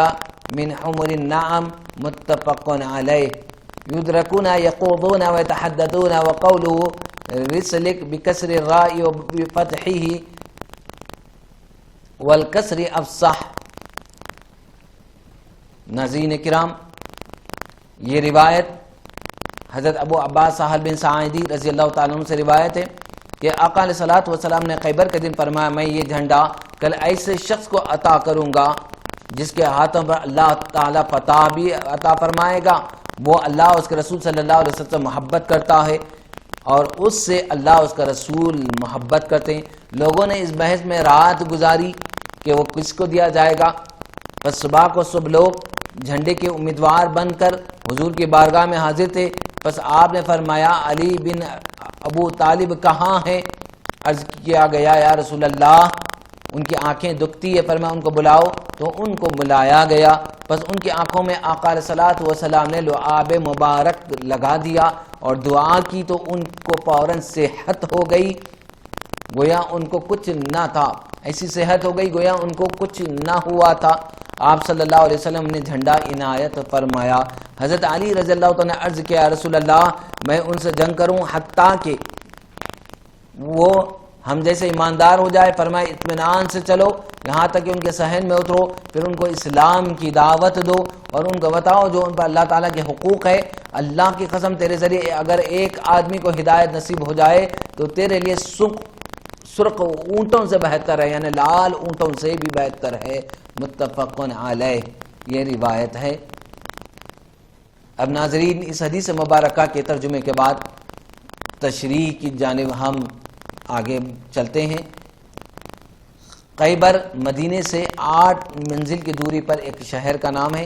من حمر النعم متفق عليه. يدركون يقوضون ويتحدثون وقوله رسلك بكسر الراء وبفتحه والکسر افصح. ناظرین کرام، یہ روایت حضرت ابو عباس سہل بن سعیدی رضی اللہ تعالیٰ عنہ سے روایت ہے کہ آقا علیہ الصلوۃ والسلام نے خیبر کے دن فرمایا، میں یہ جھنڈا کل ایسے شخص کو عطا کروں گا جس کے ہاتھوں پر اللہ تعالیٰ فتح بھی عطا فرمائے گا، وہ اللہ اس کے رسول صلی اللہ علیہ وسلم محبت کرتا ہے اور اس سے اللہ اس کا رسول محبت کرتے ہیں. لوگوں نے اس بحث میں رات گزاری کہ وہ کس کو دیا جائے گا. بس صبح کو سب لوگ جھنڈے کے امیدوار بن کر حضور کی بارگاہ میں حاضر تھے. بس آپ نے فرمایا علی بن ابو طالب کہاں ہیں؟ عرض کیا گیا یا رسول اللہ ان کی آنکھیں دکھتی ہے. فرمایا ان کو بلاؤ، تو ان کو بلایا گیا. بس ان کی آنکھوں میں آقا علیہ الصلوۃ والسلام نے لعاب مبارک لگا دیا اور دعا کی تو ان کو فوراً صحت ہو گئی، گویا ان کو کچھ نہ تھا. ایسی صحت ہو گئی گویا ان کو کچھ نہ ہوا تھا. آپ صلی اللہ علیہ وسلم نے جھنڈا عنایت فرمایا. حضرت علی رضی اللہ تعالیٰ نے عرض کیا، رسول اللہ میں ان سے جنگ کروں حتیٰ کہ وہ ہم جیسے ایماندار ہو جائے. فرمائے اطمینان سے چلو یہاں تک کہ ان کے صحن میں اترو، پھر ان کو اسلام کی دعوت دو اور ان کو بتاؤ جو ان پر اللہ تعالیٰ کے حقوق ہے. اللہ کی قسم تیرے ذریعے اگر ایک آدمی کو ہدایت نصیب ہو جائے تو تیرے لیے سرخ اونٹوں سے بہتر ہے، یعنی لال اونٹوں سے بھی بہتر ہے. متفق علیہ یہ روایت ہے. اب ناظرین اس حدیث مبارکہ کے ترجمے کے بعد تشریح کی جانب ہم آگے چلتے ہیں. خیبر مدینے سے 8 منزل کی دوری پر ایک شہر کا نام ہے.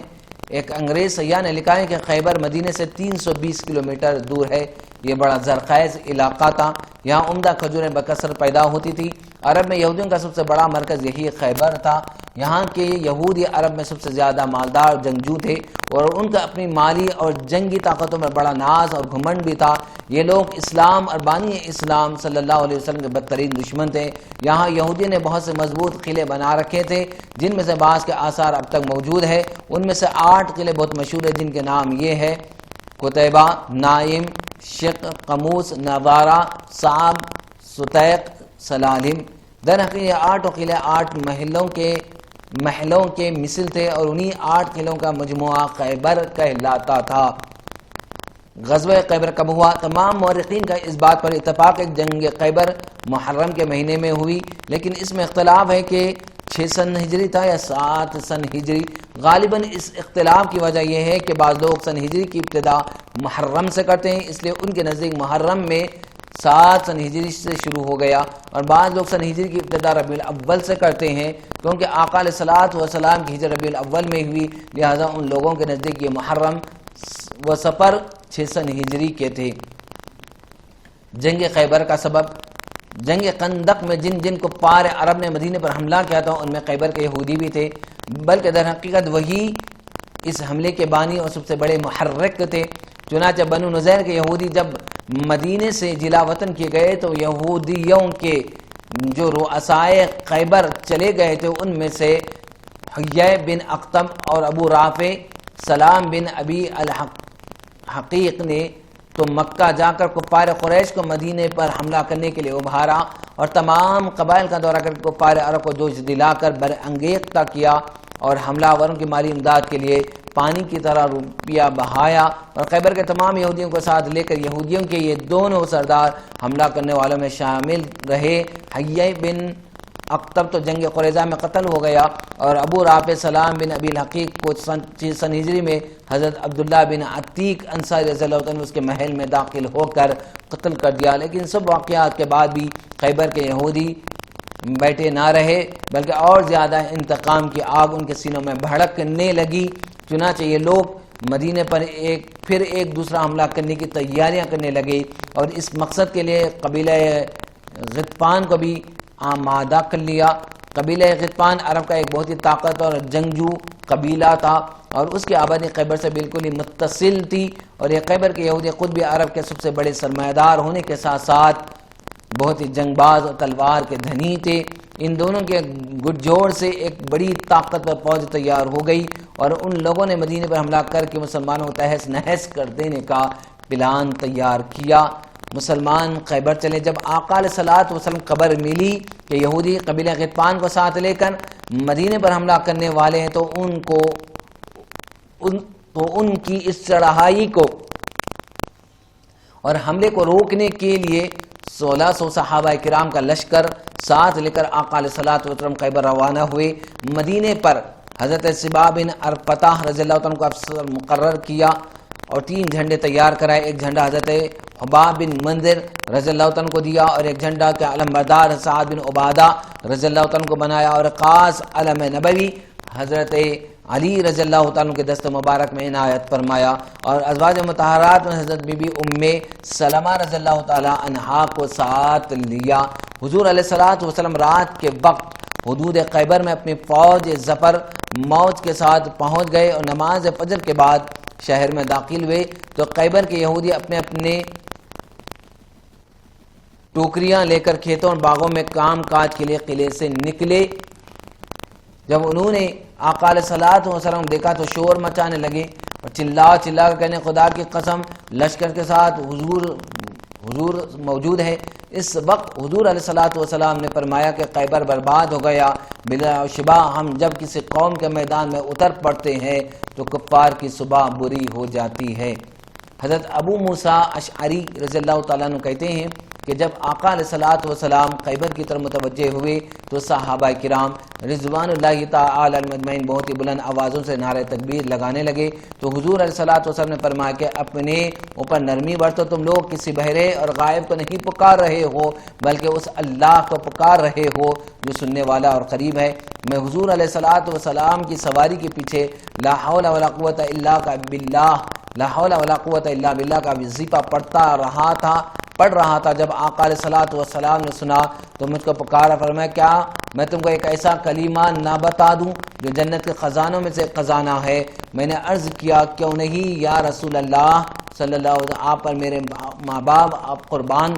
ایک انگریز سیاح نے لکھا ہے کہ خیبر مدینے سے 320 کلومیٹر دور ہے. یہ بڑا زرخیز علاقہ تھا، یہاں عمدہ کھجوریں بکثرت پیدا ہوتی تھی. عرب میں یہودیوں کا سب سے بڑا مرکز یہی خیبر تھا. یہاں کے یہودی عرب میں سب سے زیادہ مالدار جنگجو تھے اور ان کا اپنی مالی اور جنگی طاقتوں میں بڑا ناز اور گھمنڈ بھی تھا. یہ لوگ اسلام اور بانی اسلام صلی اللہ علیہ وسلم کے بدترین دشمن تھے. یہاں یہودی نے بہت سے مضبوط قلعے بنا رکھے تھے جن میں سے بعض کے آثار اب تک موجود ہے. ان میں سے 8 قلعے بہت مشہور ہیں جن کے نام یہ ہے: قتیبہ، نائم، شق، قموس، نظارہ، صعب، ستیق، سلالم. درحقیقت یہ 8 قلعے 8 محلوں کے مثل تھے اور انہی 8 قلعوں کا مجموعہ خیبر کہلاتا تھا. غزوہ خیبر کب ہوا؟ تمام مورخین کا اس بات پر اتفاق ہے کہ جنگ خیبر محرم کے مہینے میں ہوئی، لیکن اس میں اختلاف ہے کہ 6 سن ہجری تھا یا 7 سن ہجری. غالباً اس اختلاف کی وجہ یہ ہے کہ بعض لوگ سن ہجری کی ابتدا محرم سے کرتے ہیں، اس لیے ان کے نزدیک محرم میں 7 سن ہجری سے شروع ہو گیا، اور بعض لوگ سن ہجری کی ابتدا ربیع الاول سے کرتے ہیں کیونکہ آقا علیہ الصلوۃ والسلام کی ہجرت ربیع الاول میں ہوئی، لہذا ان لوگوں کے نزدیک یہ محرم و سفر 6 سن ہجری کے تھے. جنگ خیبر کا سبب: جنگ خندق میں جن کو پار عرب نے مدینے پر حملہ کیا تھا ان میں خیبر کے یہودی بھی تھے، بلکہ در حقیقت وہی اس حملے کے بانی اور سب سے بڑے محرک تھے. چنانچہ بنو نذیر کے یہودی جب مدینے سے جلا وطن کیے گئے تو یہودیوں کے جو رؤسائے خیبر چلے گئے تھے ان میں سے حیی بن اقطب اور ابو رافع، سلام بن ابی الحقیق نے تو مکہ جا کر کفار قریش کو مدینے پر حملہ کرنے کے لیے ابھارا اور تمام قبائل کا دورہ کر کے کفار عرب کو جوش دلا کر برانگیختہ کیا اور حملہ آوروں کی مالی امداد کے لیے پانی کی طرح روپیہ بہایا. اور خیبر کے تمام یہودیوں کو ساتھ لے کر یہودیوں کے یہ دونوں سردار حملہ کرنے والوں میں شامل رہے. حیی بن اقطب تو جنگ قریظہ میں قتل ہو گیا اور ابو رافع سلام بن ابی الحقیق کو سن ہجری میں حضرت عبداللہ بن عتیق انصاری رضی اللہ عنہ اس کے محل میں داخل ہو کر قتل کر دیا. لیکن سب واقعات کے بعد بھی خیبر کے یہودی بیٹھے نہ رہے بلکہ اور زیادہ انتقام کی آگ ان کے سینوں میں بھڑکنے لگی. چنانچہ یہ لوگ مدینے پر پھر ایک دوسرا حملہ کرنے کی تیاریاں کرنے لگے اور اس مقصد کے لیے قبیلہ غطفان کو بھی آمادہ کر لیا. قبیلہ غطفان عرب کا ایک بہت ہی طاقتور اور جنگجو قبیلہ تھا اور اس کی آبادی خیبر سے بالکل ہی متصل تھی، اور یہ خیبر کے یہودی خود بھی عرب کے سب سے بڑے سرمایہ دار ہونے کے ساتھ ساتھ بہت ہی جنگ باز اور تلوار کے دھنی تھے۔ ان دونوں کے گٹ جوڑ سے ایک بڑی طاقتور فوج تیار ہو گئی اور ان لوگوں نے مدینے پر حملہ کر کے مسلمانوں کو تہس نہس کر دینے کا پلان تیار کیا۔ مسلمان خیبر چلے۔ جب آقا علیہ الصلوۃ والسلام خبر ملی کہ یہودی قبیلہ غطفان کو ساتھ لے کر مدینے پر حملہ کرنے والے ہیں، تو ان کی اس چڑھائی کو اور حملے کو روکنے کے لیے 1600 صحابہ کرام کا لشکر ساتھ لے کر آقا علیہ الصلوۃ والسلام خیبر روانہ ہوئے۔ مدینے پر حضرت سبا بن ارپتہ رضی اللہ عنہ کو افسر مقرر کیا اور 3 جھنڈے تیار کرائے۔ ایک جھنڈا حضرت حباب بن منذر رضی اللہ عنہ کو دیا اور ایک جھنڈا کے علمبردار سعد بن عبادہ رضی اللہ عنہ کو بنایا، اور خاص علم نبوی حضرت علی رضی اللہ عنہ کے دست مبارک میں عنایت فرمایا، اور ازواج مطہرات میں حضرت بی بی ام سلمہ رضی اللہ تعالی عنہا کو ساتھ لیا۔ حضور علیہ الصلوۃ والسلام رات کے وقت حدود خیبر میں اپنی فوج ظفر موج کے ساتھ پہنچ گئے اور نماز فجر کے بعد شہر میں داخل ہوئے تو خیبر کے یہودی اپنے اپنے ٹوکریاں لے کر کھیتوں اور باغوں میں کام کاج کے لیے قلعے سے نکلے۔ جب انہوں نے آقا علیہ الصلوۃ والسلام دیکھا تو شور مچانے لگے اور چلا کر کہنے خدا کی قسم لشکر کے ساتھ حضور موجود ہے۔ اس وقت حضور علیہ الصلوۃ والسلام نے فرمایا کہ خیبر برباد ہو گیا۔ بلا شبہ ہم جب کسی قوم کے میدان میں اتر پڑتے ہیں تو کفار کی صبح بری ہو جاتی ہے۔ حضرت ابو موسیٰ اشعری رضی اللہ تعالیٰ عنہ کہتے ہیں کہ جب آقا علیہ الصلوۃ والسلام خیبر کی طرف متوجہ ہوئے تو صحابہ کرام رضوان اللہ تعالی علیہم اجمعین بہت ہی بلند آوازوں سے نعرہ تکبیر لگانے لگے تو حضور علیہ الصلوۃ والسلام نے فرمایا کہ اپنے اوپر نرمی برتو، تم لوگ کسی بہرے اور غائب کو نہیں پکار رہے ہو بلکہ اس اللہ کو پکار رہے ہو جو سننے والا اور قریب ہے۔ میں حضور علیہ الصلوۃ والسلام کی سواری کے پیچھے لا حول ولا قوت الا باللہ لا حول ولا قوت الا باللہ کا وظیفہ پڑھ رہا تھا۔ جب آقا علیہ الصلوۃ والسلام نے سنا تو مجھ کو پکارا، فرمایا کیا میں تم کو ایک ایسا کلمہ نہ بتا دوں جو جنت کے خزانوں میں سے خزانہ ہے؟ میں نے عرض کیا کیوں نہیں یا رسول اللہ صلی اللہ علیہ وسلم، آپ پر میرے ماں باپ آپ قربان۔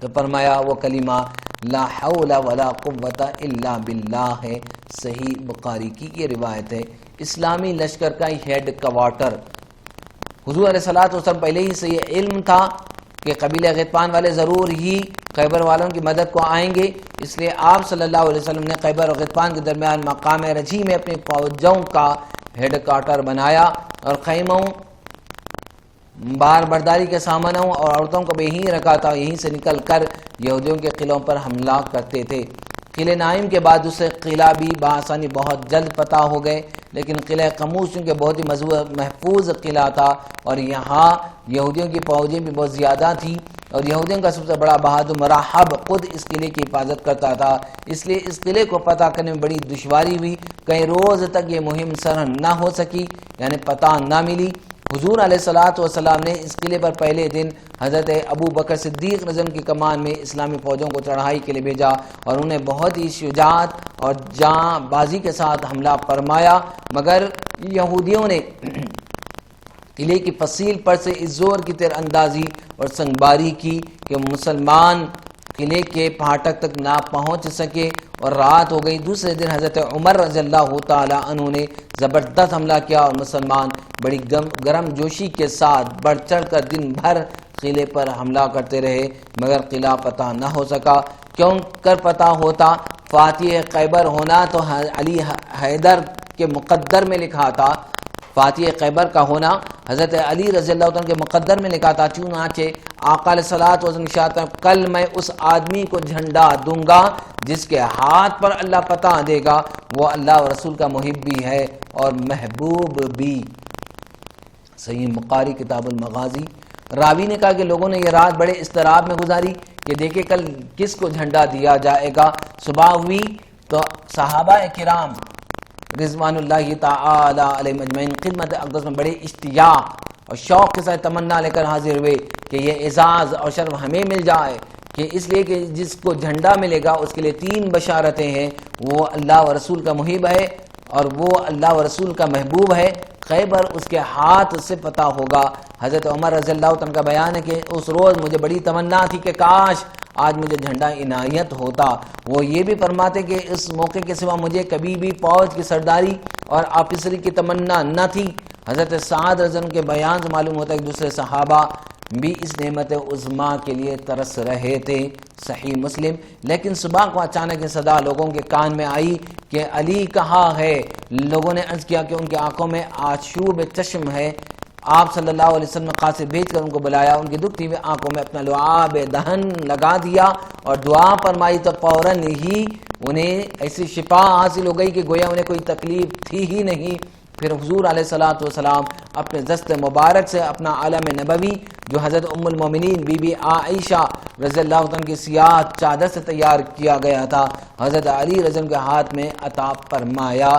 تو فرمایا وہ کلمہ لا حول ولا قوت الا باللہ ہے۔ صحیح بخاری کی یہ روایت ہے۔ اسلامی لشکر کا ہیڈ کوارٹر حضور علیہ الصلوۃ والسلام پہلے ہی سے یہ علم تھا کہ قبیلہ غطفان والے ضرور ہی خیبر والوں کی مدد کو آئیں گے، اس لیے آپ صلی اللہ علیہ وسلم نے خیبر اور غطفان کے درمیان مقام رجی میں اپنی فوجوں کا ہیڈ کوارٹر بنایا اور خیموں بار برداری کے سامانوں اور عورتوں کو بھی یہیں رکھا تھا، یہیں سے نکل کر یہودیوں کے قلعوں پر حملہ کرتے تھے۔ قلعہ نائم کے بعد دوسرے قلعہ بھی بآسانی بہت جلد فتح ہو گئے، لیکن قلعہ قموس چونکہ بہت ہی محفوظ قلعہ تھا اور یہاں یہودیوں کی فوجیں بھی بہت زیادہ تھیں اور یہودیوں کا سب سے بڑا بہادر مراحب خود اس قلعے کی حفاظت کرتا تھا، اس لیے اس قلعے کو فتح کرنے میں بڑی دشواری ہوئی۔ کئی روز تک یہ مہم سر نہ ہو سکی، یعنی فتح نہ ملی۔ حضور علیہ الصلوۃ والسلام نے اس قلعے پر پہلے دن حضرت ابو بکر صدیق رضی اللہ عنہ کی کمان میں اسلامی فوجوں کو چڑھائی کے لیے بھیجا اور انہیں بہت ہی شجاعت اور جاں بازی کے ساتھ حملہ فرمایا، مگر یہودیوں نے قلعے کی فصیل پر سے اس زور کی تیر اندازی اور سنگباری کی کہ مسلمان قلعے کے پھاٹک تک نہ پہنچ سکے اور رات ہو گئی۔ دوسرے دن حضرت عمر رضی اللہ تعالی عنہ نے زبردست حملہ کیا اور مسلمان بڑی گرم جوشی کے ساتھ بڑھ چڑھ کر دن بھر قلعے پر حملہ کرتے رہے، مگر قلعہ فتح نہ ہو سکا۔ کیوں کر فتح ہوتا؟ فاتح خیبر ہونا تو علی حیدر کے مقدر میں لکھا تھا، فاتح خیبر کا ہونا حضرت علی رضی اللہ عنہ کے مقدر میں لکھا تھا۔ چنانچہ آقا علیہ الصلوۃ والسلام کل میں اس آدمی کو جھنڈا دوں گا جس کے ہاتھ پر اللہ فتح دے گا، وہ اللہ و رسول کا محب بھی ہے اور محبوب بھی۔ صحیح بخاری کتاب المغازی۔ راوی نے کہا کہ لوگوں نے یہ رات بڑے اضطراب میں گزاری کہ دیکھے کل کس کو جھنڈا دیا جائے گا۔ صبح ہوئی تو صحابہ کرام رضوان اللہ تعالی علیہم اجمعین خدمت اقدس میں بڑے اشتیاق اور شوق کے ساتھ تمنا لے کر حاضر ہوئے کہ یہ اعزاز اور شرف ہمیں مل جائے، کہ اس لیے کہ جس کو جھنڈا ملے گا اس کے لیے 3 بشارتیں ہیں، وہ اللہ و رسول کا محب ہے، اور وہ اللہ و رسول کا محبوب ہے، خیبر اس کے ہاتھ سے فتح ہوگا۔ حضرت عمر رضی اللہ عنہ کا بیان ہے کہ اس روز مجھے بڑی تمنا تھی کہ کاش آج مجھے جھنڈا عنایت ہوتا۔ وہ یہ بھی فرماتے کہ اس موقع کے سوا مجھے کبھی بھی فوج کی سرداری اور آفیسری کی تمنا نہ تھی۔ حضرت سعد رضی اللہ عنہ کے بیان سے معلوم ہوتا ہے کہ دوسرے صحابہ بھی اس نعمت عظما کے لیے ترس رہے تھے، صحیح مسلم۔ لیکن صبح کو اچانک یہ صدا لوگوں کے کان میں آئی کہ علی کہاں ہے؟ لوگوں نے عرض کیا کہ ان کی آنکھوں میں آشوب چشم ہے۔ آپ صلی اللہ علیہ وسلم نے قاصد بھیج کر ان کو بلایا، ان کی دکھتی ہوئی آنکھوں میں اپنا لعاب دہن لگا دیا اور دعا فرمائی تو فوراً ہی انہیں ایسی شفا حاصل ہو گئی کہ گویا انہیں کوئی تکلیف تھی ہی نہیں۔ پھر حضور علیہ الصلوۃ والسلام اپنے دست مبارک سے اپنا عالم نبوی جو حضرت ام المومنین بی بی عائشہ رضی اللہ عنہ کی سیاہ چادر سے تیار کیا گیا تھا، حضرت علی رضی اللہ عنہ کے ہاتھ میں عطا فرمایا،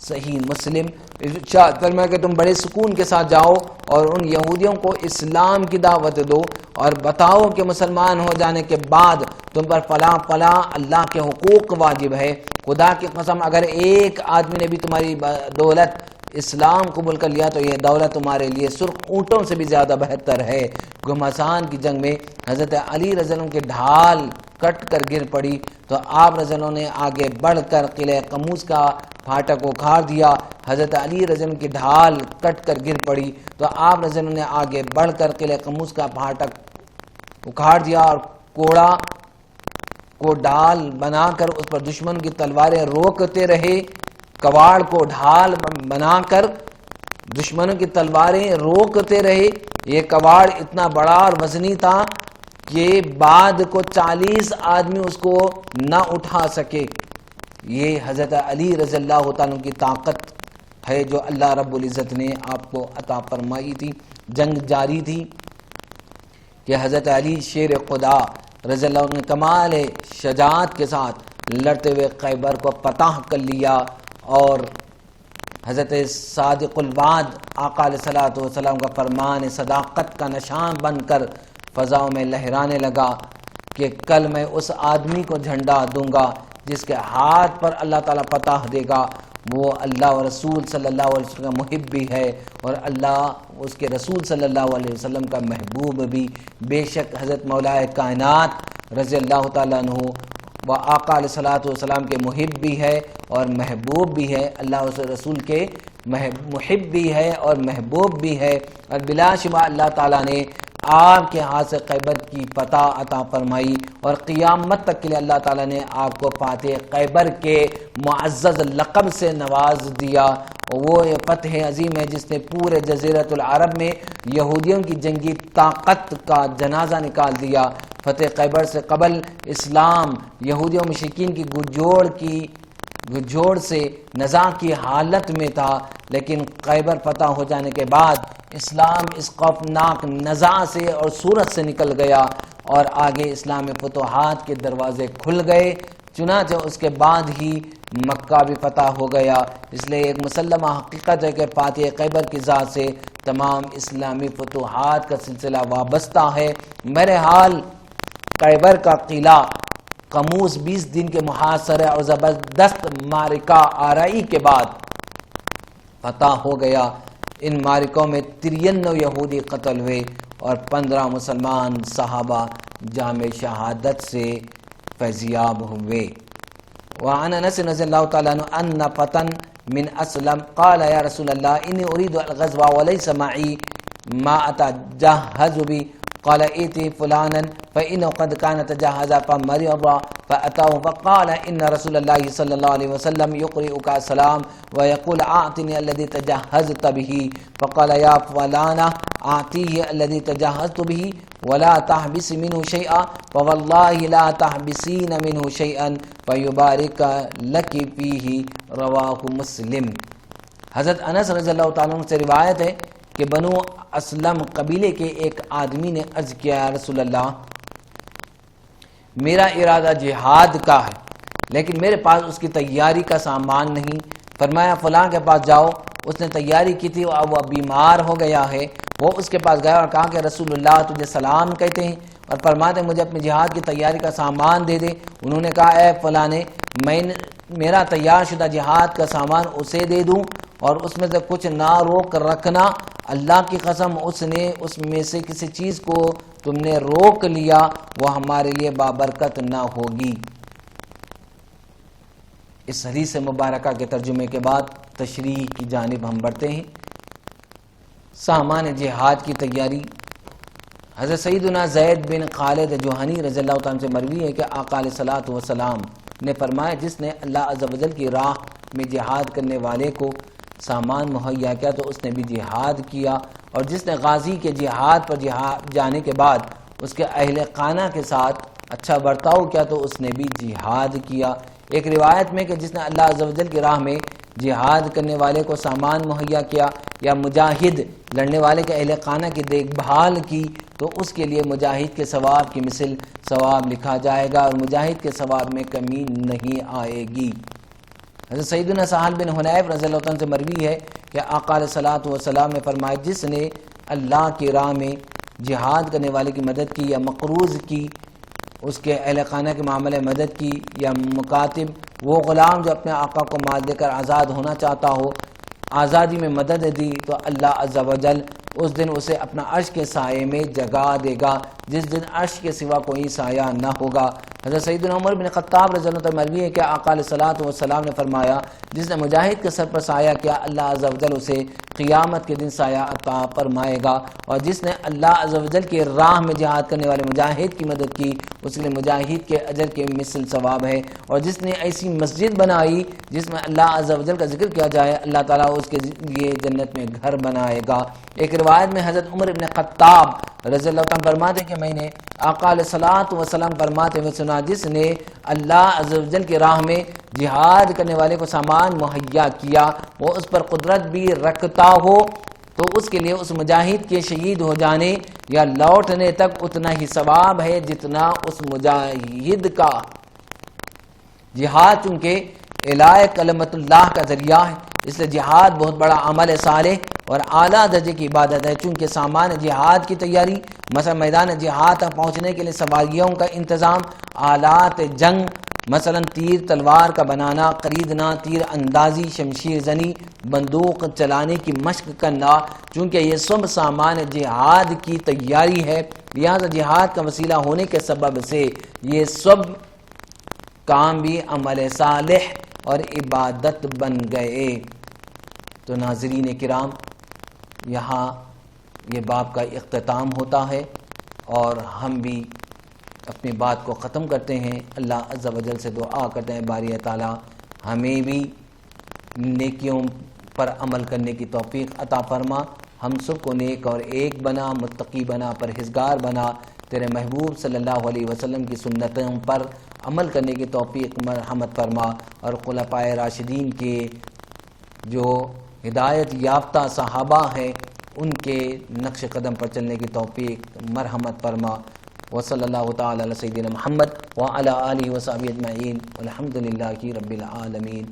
صحیح مسلم۔ ارشاد فرمایا کہ تم بڑے سکون کے ساتھ جاؤ اور ان یہودیوں کو اسلام کی دعوت دو اور بتاؤ کہ مسلمان ہو جانے کے بعد تم پر فلاں فلاں اللہ کے حقوق واجب ہے۔ خدا کی قسم اگر ایک آدمی نے بھی تمہاری دولت اسلام قبول کر لیا تو یہ دولت تمہارے لیے سرخ اونٹوں سے بھی زیادہ بہتر ہے۔ گھمسان کی جنگ میں حضرت علی رضی اللہ عنہ کی ڈھال کٹ کر گر پڑی تو آپ رضی اللہ عنہ نے آگے بڑھ کر قلعہ قموس کا پھاٹک اکھاڑ دیا۔ حضرت علی رضی اللہ عنہ کی ڈھال کٹ کر گر پڑی تو آپ رضی اللہ عنہ نے آگے بڑھ کر قلعہ قموس کا پھاٹک اکھاڑ دیا اور کوڑا کو ڈھال بنا کر اس پر دشمن کی تلواریں روکتے رہے۔ کواڑ کو ڈھال بنا کر دشمنوں کی تلواریں روکتے رہے۔ یہ کواڑ اتنا بڑا اور وزنی تھا کہ بعد کو 40 آدمی اس کو نہ اٹھا سکے۔ یہ حضرت علی رضی اللہ تعالیٰ کی طاقت ہے جو اللہ رب العزت نے آپ کو عطا فرمائی تھی۔ جنگ جاری تھی کہ حضرت علی شیر خدا رضی اللہ عنہ نے کمال شجاعت کے ساتھ لڑتے ہوئے خیبر کو فتح کر لیا اور حضرت صادق الوعد آقا علیہ الصلوۃ والسلام کا فرمان صداقت کا نشان بن کر فضاؤں میں لہرانے لگا کہ کل میں اس آدمی کو جھنڈا دوں گا جس کے ہاتھ پر اللہ تعالیٰ فتح دے گا، وہ اللہ و رسول صلی اللہ علیہ وسلم کا محب بھی ہے اور اللہ اس کے رسول صلی اللہ علیہ وسلم کا محبوب بھی۔ بے شک حضرت مولا کائنات رضی اللہ تعالیٰ عنہ وہ آقا علیہ الصلوۃ والسلام کے محب بھی ہے اور محبوب بھی ہے، اللہ اس رسول کے محب بھی ہے اور محبوب بھی ہے، اور بلا شبہ اللہ تعالیٰ نے آپ کے ہاتھ سے خیبر کی فتح عطا فرمائی اور قیامت تک کے لیے اللہ تعالیٰ نے آپ کو فاتح خیبر کے معزز لقب سے نواز دیا۔ وہ یہ فتح عظیم ہے جس نے پورے جزیرۃ العرب میں یہودیوں کی جنگی طاقت کا جنازہ نکال دیا۔ فتح خیبر سے قبل اسلام یہودیوں مشرکین کی گجوڑ سے نزاع کی حالت میں تھا، لیکن خیبر فتح ہو جانے کے بعد اسلام اس خوفناک نزاع سے اور صورت سے نکل گیا اور آگے اسلام فتوحات کے دروازے کھل گئے۔ چنانچہ اس کے بعد ہی مکہ بھی فتح ہو گیا۔ اس لیے ایک مسلمہ حقیقت ہے کہ فاتح خیبر کی ذات سے تمام اسلامی فتوحات کا سلسلہ وابستہ ہے۔ بہرحال خیبر کا قلعہ قموس 20 دن کے محاصرے اور زبردست معرکہ آرائی کے بعد فتح ہو گیا۔ ان معرکوں میں 93 یہودی قتل ہوئے اور 15 مسلمان صحابہ جام شہادت سے فیضیاب ہوئے۔ وعن انس رضی اللہ تعالیٰ عنہ ان فتن من اسلم قال یا رسول اللہ انی اريد الغزو وليس معي ما اتجهز به قال ائتي فلانا فإنه قد كان تجهز فمرض فأتاه فقال إن رسول الله صلى الله عليه وسلم يقرئك السلام ويقول أعطني الذي تجهزت به فقال يا فلانا أعطيه الذي تجهزت به ولا تحبس منه شيئا فوالله لا تحبسين منه شيئا فيبارك لك فيه رواہ مسلم۔ حضرت انس رضی اللہ تعالیٰ عنہ سے روایت ہے کہ بنو اسلم قبیلے کے ایک آدمی نے عرض کیا یا رسول اللہ میرا ارادہ جہاد کا ہے لیکن میرے پاس اس کی تیاری کا سامان نہیں۔ فرمایا فلاں کے پاس جاؤ، اس نے تیاری کی تھی، اب وہ بیمار ہو گیا ہے۔ وہ اس کے پاس گیا اور کہا کہ رسول اللہ تجھے سلام کہتے ہیں اور فرماتے ہیں مجھے اپنی جہاد کی تیاری کا سامان دے دے۔ انہوں نے کہا اے فلاں میں میرا تیار شدہ جہاد کا سامان اسے دے دوں اور اس میں سے کچھ نہ روک رکھنا، اللہ کی قسم اس نے اس میں سے کسی چیز کو تم نے روک لیا وہ ہمارے لیے بابرکت نہ ہوگی۔ اس حدیث مبارکہ کے ترجمے کے بعد تشریح کی جانب ہم بڑھتے ہیں۔ سامان جہاد کی تیاری۔ حضرت سیدنا زید بن خالد جوہنی رضی اللہ تعالیٰ سے مروی ہے کہ آقا علیہ الصلوۃ والسلام نے فرمایا، جس نے اللہ عز و جل کی راہ میں جہاد کرنے والے کو سامان مہیا کیا تو اس نے بھی جہاد کیا، اور جس نے غازی کے جہاد پر جانے کے بعد اس کے اہل خانہ کے ساتھ اچھا برتاؤ کیا تو اس نے بھی جہاد کیا۔ ایک روایت میں کہ جس نے اللہ عز و جل کی راہ میں جہاد کرنے والے کو سامان مہیا کیا یا مجاہد لڑنے والے کے اہل خانہ کی دیکھ بھال کی تو اس کے لیے مجاہد کے ثواب کی مثل ثواب لکھا جائے گا اور مجاہد کے ثواب میں کمی نہیں آئے گی۔ حضرت سیدنا سہل بن حنیف رضی اللہ عنہ سے مروی ہے کہ آقا علیہ الصلوۃ والسلام نے فرمایا، جس نے اللہ کی راہ میں جہاد کرنے والے کی مدد کی یا مقروض کی، اس کے اہل خانہ کے معاملے مدد کی، یا مکاتب وہ غلام جو اپنے آقا کو مال دے کر آزاد ہونا چاہتا ہو آزادی میں مدد دی تو اللہ عز و جل اس دن اسے اپنا عرش کے سائے میں جگا دے گا، جس دن عرش کے سوا کوئی سایہ نہ ہوگا۔ حضرت سیدنا عمر بن خطاب رضی اللہ عنہ مروی ہے کہ آقا علیہ الصلوۃ والسلام نے فرمایا، جس نے مجاہد کے سر پر سایہ کیا اللہ عز و جل اسے قیامت کے دن سایہ عطا فرمائے گا، اور جس نے اللہ عز و جل کی راہ میں جہاد کرنے والے مجاہد کی مدد کی اس کے لیے مجاہد کے اجر کے مثل ثواب ہے، اور جس نے ایسی مسجد بنائی جس میں اللہ عز و جل کا ذکر کیا جائے اللہ تعالیٰ اس کے لیے جنت میں گھر بنائے گا۔ ایک روایت میں حضرت عمر بن خطاب رضی اللہ عنہ فرماتے ہیں کہ میں نے آقا علیہ الصلوۃ والسلام فرماتے ہوئے سنا، جس نے اللہ عز و جل کی راہ میں جہاد کرنے والے کو سامان مہیا کیا وہ اس پر قدرت بھی رکھتا ہو تو اس کے لیے اس مجاہد کے شہید ہو جانے یا لوٹنے تک اتنا ہی ثواب ہے جتنا اس مجاہد کا۔ جہاد چونکہ اعلاء کلمت اللہ کا ذریعہ ہے، اس لیے جہاد بہت بڑا عمل صالح اور اعلیٰ درجے کی عبادت ہے۔ چونکہ سامان جہاد کی تیاری، مثلا میدان جہاد تک پہنچنے کے لیے سواریوں کا انتظام، آلات جنگ مثلا تیر تلوار کا بنانا، خریدنا، تیر اندازی، شمشیر زنی، بندوق چلانے کی مشق کرنا، چونکہ یہ سب سامان جہاد کی تیاری ہے، لہذا جہاد کا وسیلہ ہونے کے سبب سے یہ سب کام بھی عمل صالح اور عبادت بن گئے۔ تو ناظرین کرام، یہاں یہ باب کا اختتام ہوتا ہے اور ہم بھی اپنی بات کو ختم کرتے ہیں۔ اللہ عز و جل سے دعا کرتے ہیں باری تعالیٰ ہمیں بھی نیکیوں پر عمل کرنے کی توفیق عطا فرما، ہم سب کو نیک اور ایک بنا، متقی بنا، پرہیزگار بنا، تیرے محبوب صلی اللہ علیہ وسلم کی سنتوں پر عمل کرنے کی توفیق مرحمت فرما، اور خلفائے راشدین کے جو ہدایت یافتہ صحابہ ہیں ان کے نقش قدم پر چلنے کی توفیق مرحمت فرما۔ وصلی اللہ تعالی علی سیدنا محمد وعلی آلہ وصحبہ اجمعین والحمد للہ رب العالمین۔